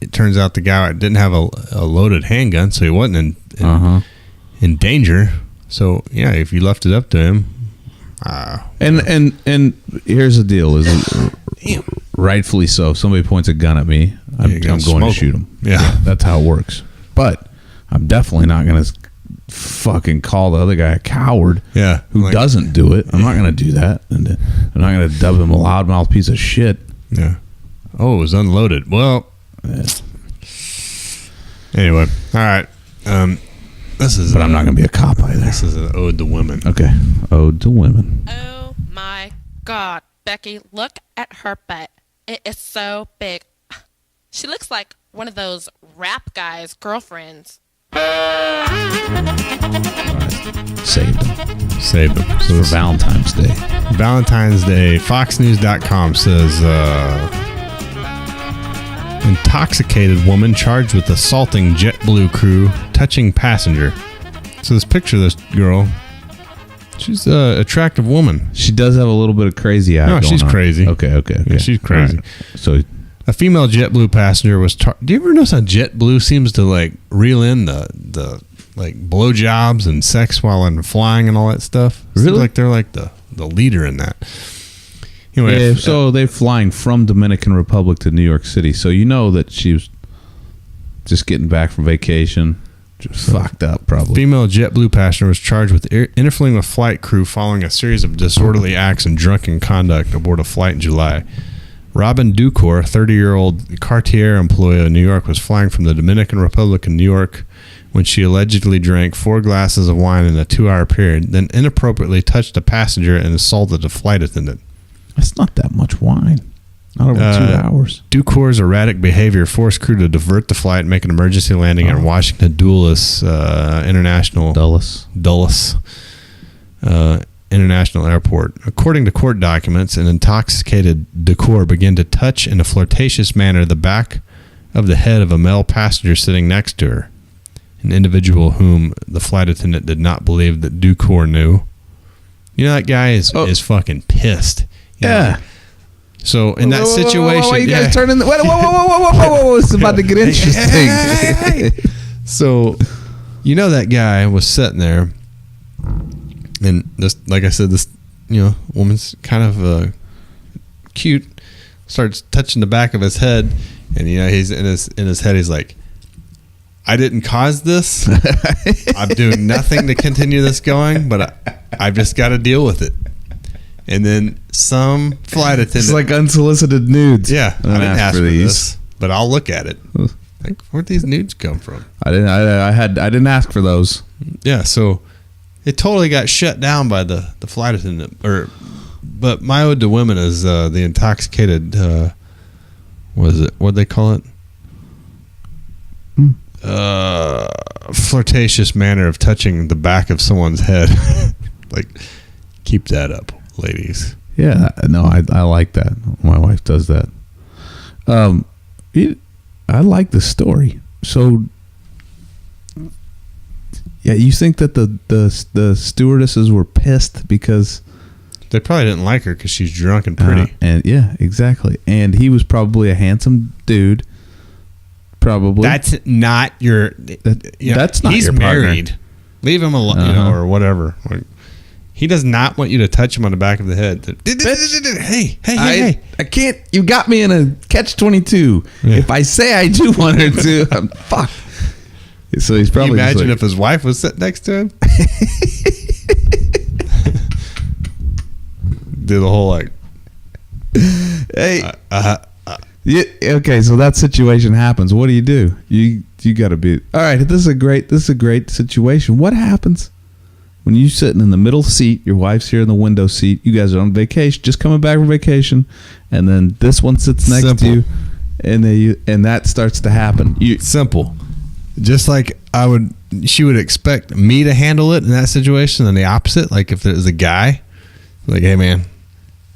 it turns out the guy didn't have a loaded handgun, so he wasn't in danger. So yeah, if you left it up to him, and here's the deal: is rightfully so. If somebody points a gun at me, I'm going to shoot him. Yeah, that's how it works. But I'm definitely not going to fucking call the other guy a coward. Yeah, who like- doesn't do it. I'm not going to do that. And I'm not going to dub him a loudmouth piece of shit. Yeah. Oh, it was unloaded. Well, anyway, all right. This is. But I'm not going to be a cop either. This is an ode to women. Okay, ode to women. Oh my God, Becky, look at her butt. It is so big. She looks like one of those rap guys' girlfriends. Save them. Save them. So it's Valentine's Day. Valentine's Day. FoxNews.com says intoxicated woman charged with assaulting JetBlue crew, touching passenger. So this picture of this girl, she's an attractive woman. She does have a little bit of crazy eye. No, going she's on. crazy. Okay. Yeah, she's crazy. All right. So a female JetBlue passenger was. Do you ever notice how JetBlue seems to like reel in the like blowjobs and sex while I'm flying and all that stuff? Seems Really? like they're like the leader in that. Anyway, yeah, so they're flying from Dominican Republic to New York City. So you know that she was just getting back from vacation, just fucked up probably. Female JetBlue passenger was charged with interfering with flight crew following a series of disorderly acts and drunken conduct aboard a flight in July. Robin Ducour, 30-year-old Cartier employee in New York, was flying from the Dominican Republic in New York when she allegedly drank 4 glasses of wine in a 2-hour period, then inappropriately touched a passenger and assaulted a flight attendant. That's not that much wine. Not over 2 hours. Ducour's erratic behavior forced crew to divert the flight and make an emergency landing at Washington Dulles International International Airport. According to court documents, an intoxicated Ducour began to touch in a flirtatious manner the back of the head of a male passenger sitting next to her, an individual whom the flight attendant did not believe that Ducour knew. You know, that guy is fucking pissed. You know, Yeah. so in that situation, whoa, you guys turning? Whoa! It's about to get interesting. Hey. So, you know, that guy was sitting there, and this, like I said, this, you know, woman's kind of cute, starts touching the back of his head, and you know, he's in his head, he's like, I didn't cause this. I'm doing nothing to continue this going, but I've just got to deal with it. And then some flight attendant. It's like unsolicited nudes. Yeah, I didn't ask for this, but I'll look at it. Like, where'd these nudes come from? I didn't ask for those. Yeah, so it totally got shut down by the flight attendant. But my ode to women is the intoxicated. What is it? What'd they call it? Flirtatious manner of touching the back of someone's head. Like, keep that up, ladies. Yeah, no, I like that. My wife does that. I like the story. So, yeah, you think that the stewardesses were pissed because they probably didn't like her because she's drunk and pretty. And yeah, exactly. And he was probably a handsome dude. Probably. That's not your. That's not he's your partner. married. Leave him alone, you know, or whatever. Like, he does not want you to touch him on the back of the head. Hey! I can't. You got me in a catch-22. Yeah. If I say I do want her to, I'm fuck. So he's probably. Can you imagine just like, if his wife was sitting next to him? Do the whole like. Hey. Yeah, okay, so that situation happens. What do? You got to be all right. This is a great situation. What happens when you sitting in the middle seat? Your wife's here in the window seat. You guys are on vacation, just coming back from vacation, and then this one sits next to you, and that starts to happen. Simple, just like she would expect me to handle it in that situation, and the opposite. Like if there's a guy, like, hey man,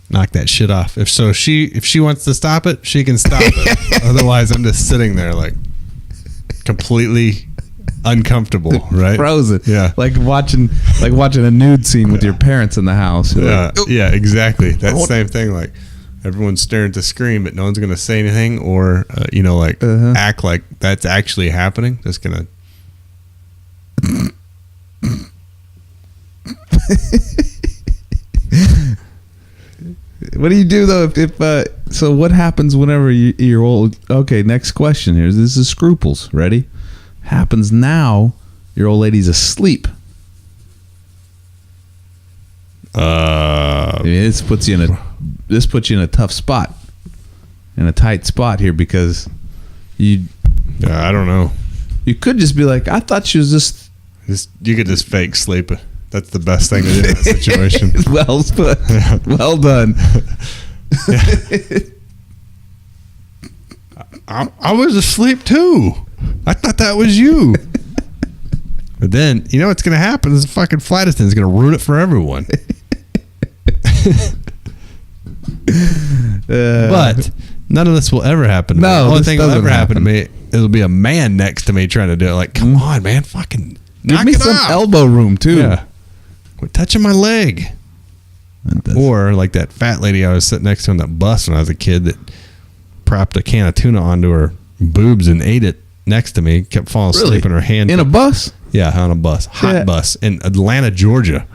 knock that shit off. If she wants to stop it, she can stop it. Otherwise, I'm just sitting there like completely uncomfortable, right? Frozen. Yeah. Like watching a nude scene with your parents in the house. You're Yeah. like, "Oh." Yeah, exactly. That's the same thing. Like everyone's staring at the screen, but no one's going to say anything or, act like that's actually happening. Just going to. What do you do though if so what happens whenever you're old? Okay, next question here. This is scruples. Ready? Happens now your old lady's asleep. I mean, this puts you in a tough spot, in a tight spot here, because I don't know. You could just be like, I thought she was just you could just fake sleep. That's the best thing to do in that situation. Well put. Yeah. Well done. I was asleep too. I thought that was you. But then, you know what's going to happen is the fucking flight attendant is going to ruin it for everyone. But none of this will ever happen to me. The only thing that'll ever happen to me, it'll be a man next to me trying to do it. Like, come on, man, fucking give me some elbow room too. Yeah. Quit touching my leg. Or like that fat lady I was sitting next to on that bus when I was a kid that propped a can of tuna onto her boobs and ate it next to me. Kept falling asleep in her hand. In a bus? Yeah, on a bus. Hot bus in Atlanta, Georgia.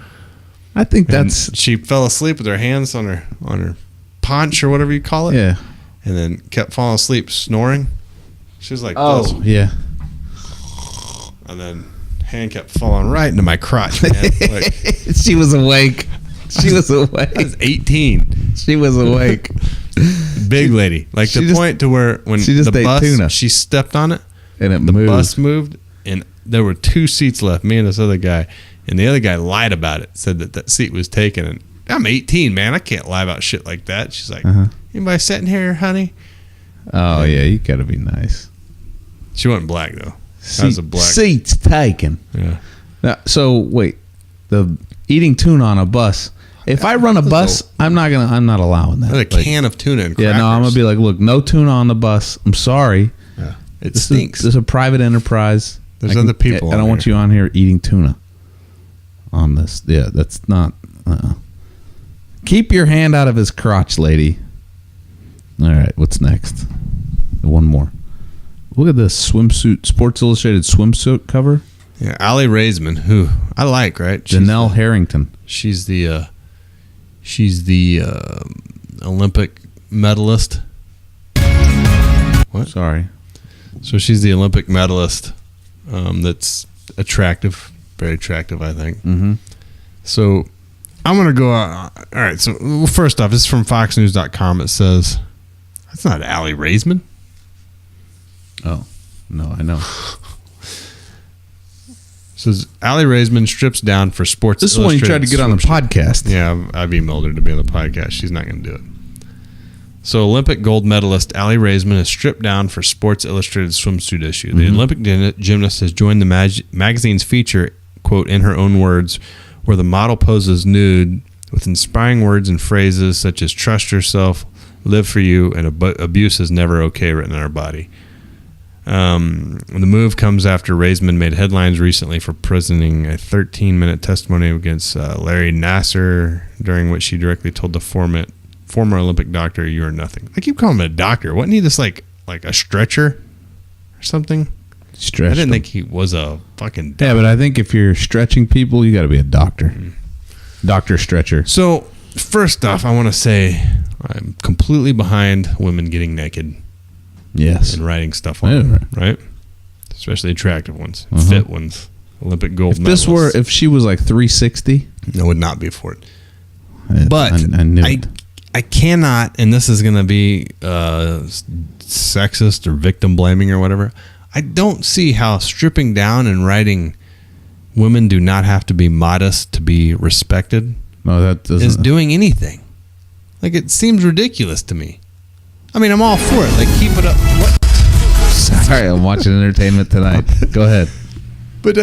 I think she fell asleep with her hands on her paunch or whatever you call it. Yeah. And then kept falling asleep snoring. She was like, oh, yeah. And then hand kept falling right into my crotch, man. Like, she was awake. She was awake. I was 18. She was awake. Big lady. Like the point to where when the bus, tuna. She stepped on it and the bus moved and there were 2 seats left, me and this other guy. And the other guy lied about it, said that seat was taken. And I'm 18, man. I can't lie about shit like that. She's like, anybody sitting here, honey? Oh, yeah. You got to be nice. She wasn't black, though. That was a black. Seats taken. Yeah. Now, so, wait. The eating tuna on a bus. If I run a bus, I'm not allowing that. A can of tuna and crackers. Yeah, no, I'm going to be like, look, no tuna on the bus. I'm sorry. Yeah. It stinks. This is a private enterprise. There's other people. I don't want you on here eating tuna on this. Yeah, that's not. Keep your hand out of his crotch, lady. All right, what's next? One more. Look at this swimsuit, Sports Illustrated swimsuit cover. Yeah, Allie Raisman, who I like, right? Janelle Harrington. She's the Olympic medalist. What? Sorry. So she's the Olympic medalist. That's attractive, very attractive, I think. Mm-hmm. So I'm gonna go. All right. So first off, this is from FoxNews.com. It says that's not Allie Raisman. Oh no, I know. Says Allie Raisman strips down for Sports This is when you tried to get on the podcast. Yeah, I've emailed her to be on the podcast. She's not going to do it. So Olympic gold medalist Allie Raisman is stripped down for Sports Illustrated swimsuit issue. The Olympic gymnast has joined the magazine's feature, quote, in her own words, where the model poses nude with inspiring words and phrases such as trust yourself, live for you, and abuse is never okay written on her body. The move comes after Raisman made headlines recently for presenting a 13-minute testimony against Larry Nassar, during which she directly told the former Olympic doctor, "You are nothing." I keep calling him a doctor. Wasn't he just like a stretcher or something? I didn't think he was a fucking doctor. Yeah, but I think if you're stretching people, you got to be a doctor. Doctor stretcher. So, first off, I want to say I'm completely behind women getting naked. Yes. And writing stuff on them, right? Especially attractive ones, fit ones, Olympic gold medalists. If she was like 360, I would not be for it. But I knew it. I cannot, and this is going to be sexist or victim blaming or whatever. I don't see how stripping down and writing women do not have to be modest to be respected is doing anything. Like, it seems ridiculous to me. I mean, I'm all for it. Like, keep it up. What? Sorry, I'm watching entertainment tonight. Go ahead. But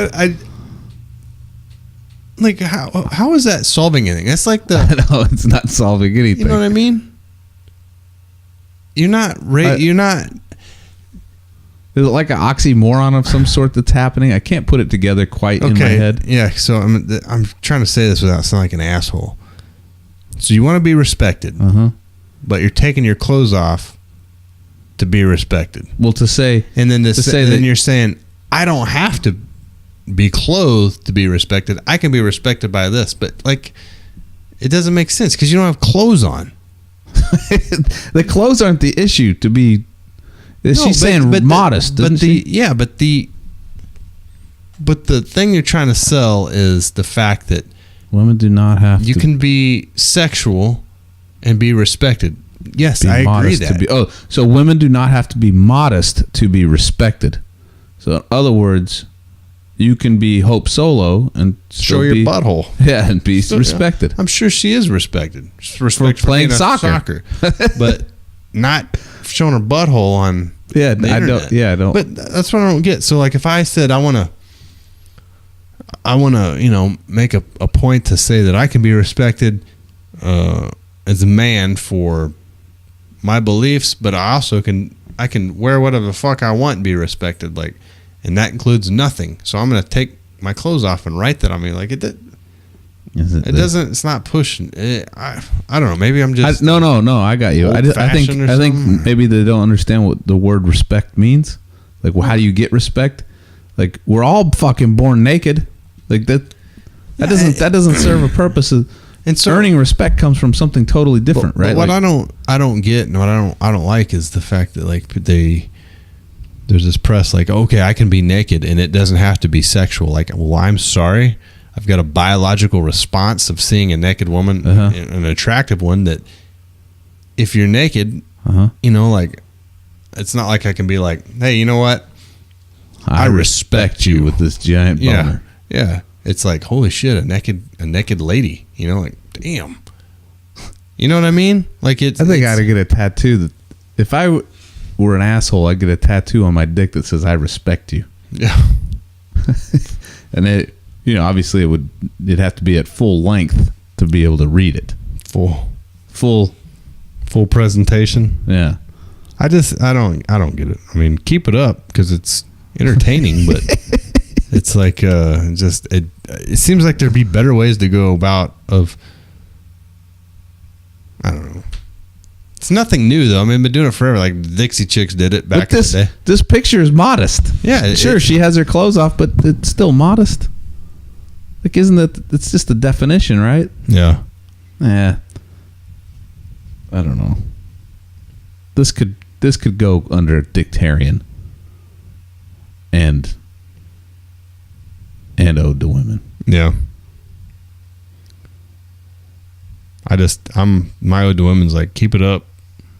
like, how is that solving anything? That's like No, it's not solving anything. You know what I mean? You're not. You're not. Is it like an oxymoron of some sort that's happening? I can't put it together quite in my head. Yeah. So I'm trying to say this without sounding like an asshole. So you want to be respected. But you're taking your clothes off to be respected. Well, to say, and then then you're saying, I don't have to be clothed to be respected. I can be respected by this. But like, it doesn't make sense because you don't have clothes on. The clothes aren't the issue. To be, she's saying modest. But the thing you're trying to sell is the fact that women do not have you to can be sexual and be respected. Yes, be I agree modest that. so women do not have to be modest to be respected. So in other words, you can be Hope Solo and Show your butthole. Yeah, and be respected. I'm sure she is respected. She's respected for playing being soccer. But not showing her butthole on Yeah, the I internet. don't. Yeah, I don't. But that's what I don't get. So like if I said I want to make a point to say that I can be respected as a man for my beliefs, but I also can wear whatever the fuck I want and be respected, like, and that includes nothing. So I'm gonna take my clothes off and write that on me, like it doesn't. It's not pushing. I don't know. Maybe I'm just no. I got you. I think maybe they don't understand what the word respect means. Like, well, how do you get respect? Like, we're all fucking born naked. Like that doesn't serve a purpose. And so, earning respect comes from something totally different, right? But what I don't get, and what I don't like is the fact that like there's this press like, okay, I can be naked and it doesn't have to be sexual. Like, well, I'm sorry, I've got a biological response of seeing a naked woman, an attractive one. That if you're naked, like it's not like I can be like, hey, you know what? I respect you with this giant boner. Yeah. It's like, holy shit, a naked lady, like, damn. You know what I mean? Like I think I ought to get a tattoo that if I were an asshole, I'd get a tattoo on my dick that says I respect you. Yeah. And it, obviously it'd have to be at full length to be able to read it. Full presentation. Yeah. I don't get it. I mean, keep it up because it's entertaining, but it's like it seems like there'd be better ways to go about I don't know. It's nothing new though. I mean, I've been doing it forever. Like the Dixie Chicks did it back in the day. This picture is modest. Yeah, sure, she has her clothes off, but it's still modest. Like, isn't it? It's just a definition, right? Yeah. Yeah. I don't know. This could go under dictarian and ode to women. Yeah. My ode to women's like, keep it up.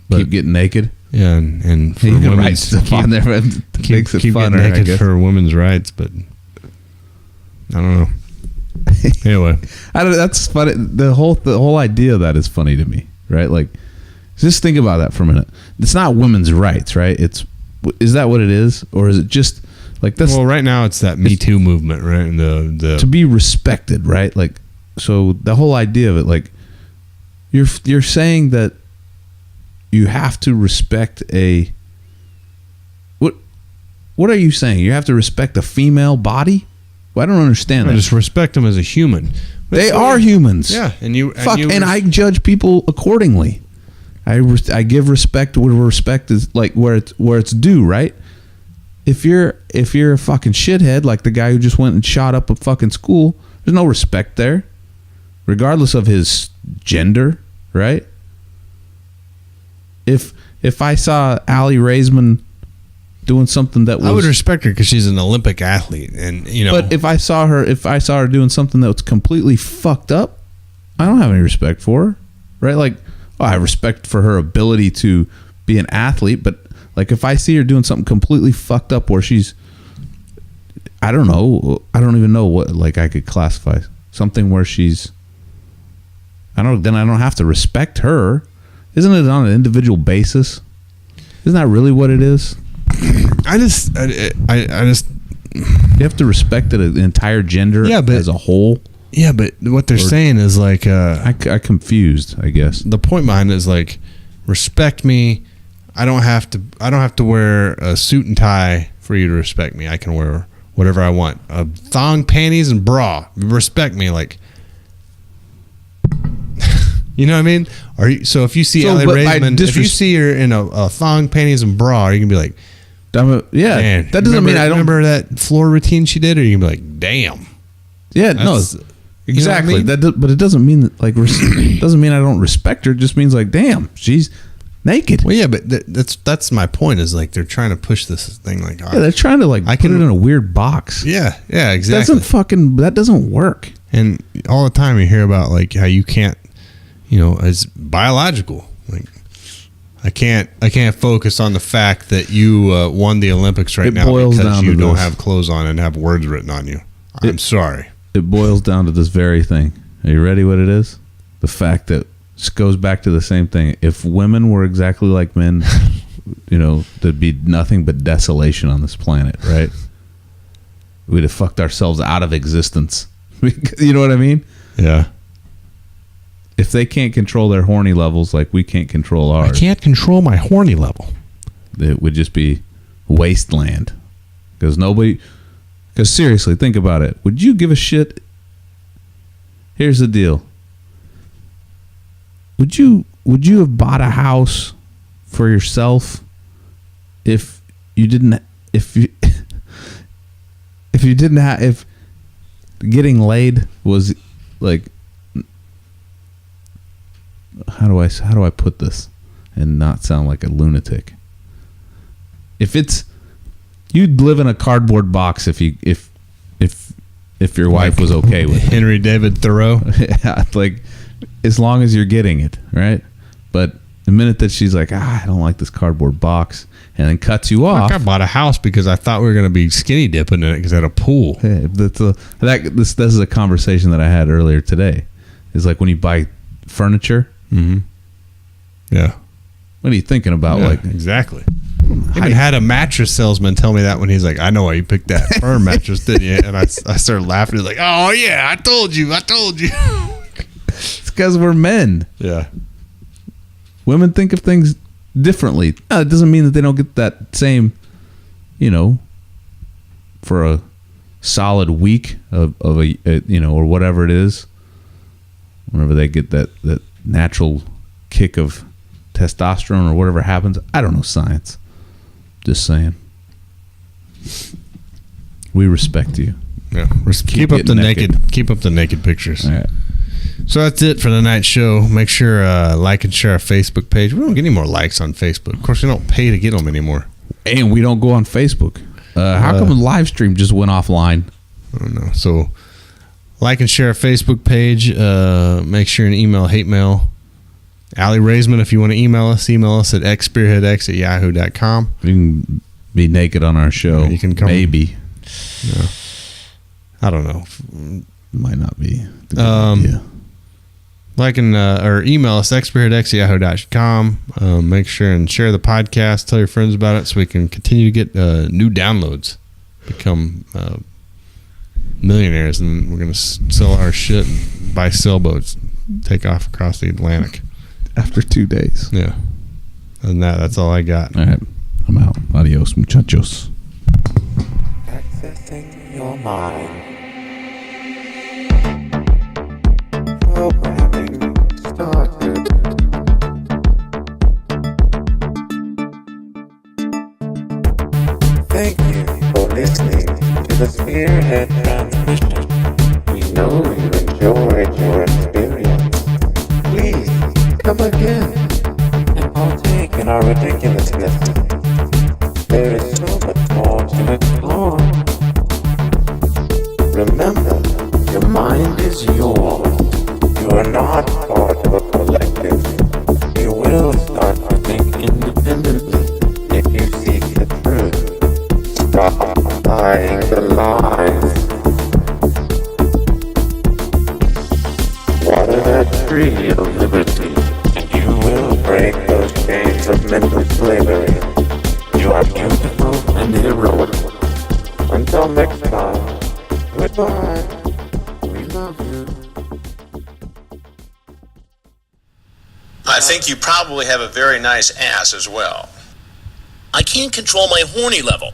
But keep getting naked. Yeah, and for women's keep getting naked for women's rights, but I don't know. Anyway, that's funny. The whole idea of that is funny to me, right? Like, just think about that for a minute. It's not women's rights, right? Is that what it is, or is it just like this? Well, right now it's that Me Too movement, right? And the to be respected, right? Like, so the whole idea of it, like, you're saying that you have to respect what are you saying? You have to respect a female body? Well, I don't understand that. Just respect them as a human. They are humans. Yeah, and I judge people accordingly. I give respect where respect is, like, where it's due, right? If you're a fucking shithead like the guy who just went and shot up a fucking school, there's no respect there, regardless of his gender, right? If I saw Allie Raisman doing something that was, I would respect her because she's an Olympic athlete, and But if I saw her doing something that was completely fucked up, I don't have any respect for her, right? Like, I have respect for her ability to be an athlete, but like if I see her doing something completely fucked up where she's, I don't even know what, like, I could classify something where she's, then I don't have to respect her. Isn't it on an individual basis? Isn't that really what it is? I just you have to respect the entire gender as a whole. Yeah, but what they're saying is like I confused, I guess. The point behind it is like, respect me. I don't have to wear a suit and tie for you to respect me. I can wear whatever I want. Thong, panties, and bra. Respect me, like. You know what I mean? So if you see Allie Raisman, if you see her in a thong, panties, and bra, are you gonna be like, yeah, man, that doesn't mean I don't remember that floor routine she did, or you gonna be like, damn. Yeah, no, exactly. You know what I mean? But it doesn't mean that, like, doesn't mean I don't respect her. It just means like, damn, she's naked. Well, yeah, but that's my point. Is like they're trying to push this thing. Like, Yeah, they're trying to like put it in a weird box. Yeah, exactly. That doesn't work. And all the time you hear about like how you can't, it's biological. Like I can't focus on the fact that you won the Olympics right now because you don't have clothes on and have words written on you. I'm sorry. It boils down to this very thing. Are you ready what it is? The fact that this goes back to the same thing. If women were exactly like men, there'd be nothing but desolation on this planet, right? We'd have fucked ourselves out of existence. You know what I mean? Yeah. If they can't control their horny levels like we can't control ours. I can't control my horny level. It would just be wasteland. Because seriously, think about it. Would you give a shit? Here's the deal. Would you have bought a house for yourself if getting laid was like, how do I put this and not sound like a lunatic? You'd live in a cardboard box if your wife was okay with it. Henry David Thoreau. Yeah, like as long as you're getting it, right? But the minute that she's like, I don't like this cardboard box, and then cuts you off. I bought a house because I thought we were going to be skinny dipping in it because it had a pool. Hey, this is a conversation that I had earlier today. It's like when you buy furniture. Mm-hmm. Yeah. What are you thinking about? Yeah, like exactly. I had a mattress salesman tell me that when he's like, I know why you picked that firm mattress, didn't you? And I started laughing. He's like, oh, yeah, I told you. It's because we're men. Yeah. Women think of things differently. It doesn't mean that they don't get that same, for a solid week of a or whatever it is. Whenever they get that natural kick of testosterone or whatever happens. I don't know science. Just saying. We respect you. Yeah. Keep up the naked pictures. All right. So that's it for tonight's show. Make sure like and share our Facebook page. We don't get any more likes on Facebook. Of course, we don't pay to get them anymore. And we don't go on Facebook. How come the live stream just went offline? I don't know. So like and share our Facebook page. Make sure and email hate mail. Allie Raisman, if you want to email us at xspearheadx@yahoo.com. You can be naked on our show. You can come. Maybe. Yeah. I don't know. Might not be. Yeah. Like and or email us xspearheadx@yahoo.com. Make sure and share the podcast. Tell your friends about it so we can continue to get new downloads. Become millionaires, and we're going to sell our shit and buy sailboats. Take off across the Atlantic. After 2 days. Yeah. Other than that, that's all I got. All right. I'm out. Adios, muchachos. Accessing your mind. Programming started. Thank you for listening to the Spearhead transmission. We know you enjoyed your experience. Please come again and partake in our ridiculousness. There is so much more to explore. Remember, your mind is yours. You are not part of a collective. You will start to think independently if you seek the truth. Stop buying the lies. Water that tree of liberty, and you will break those chains of mental slavery. You are beautiful and heroic. Until next time, goodbye. We love you. I think you probably have a very nice ass as well. I can't control my horny level.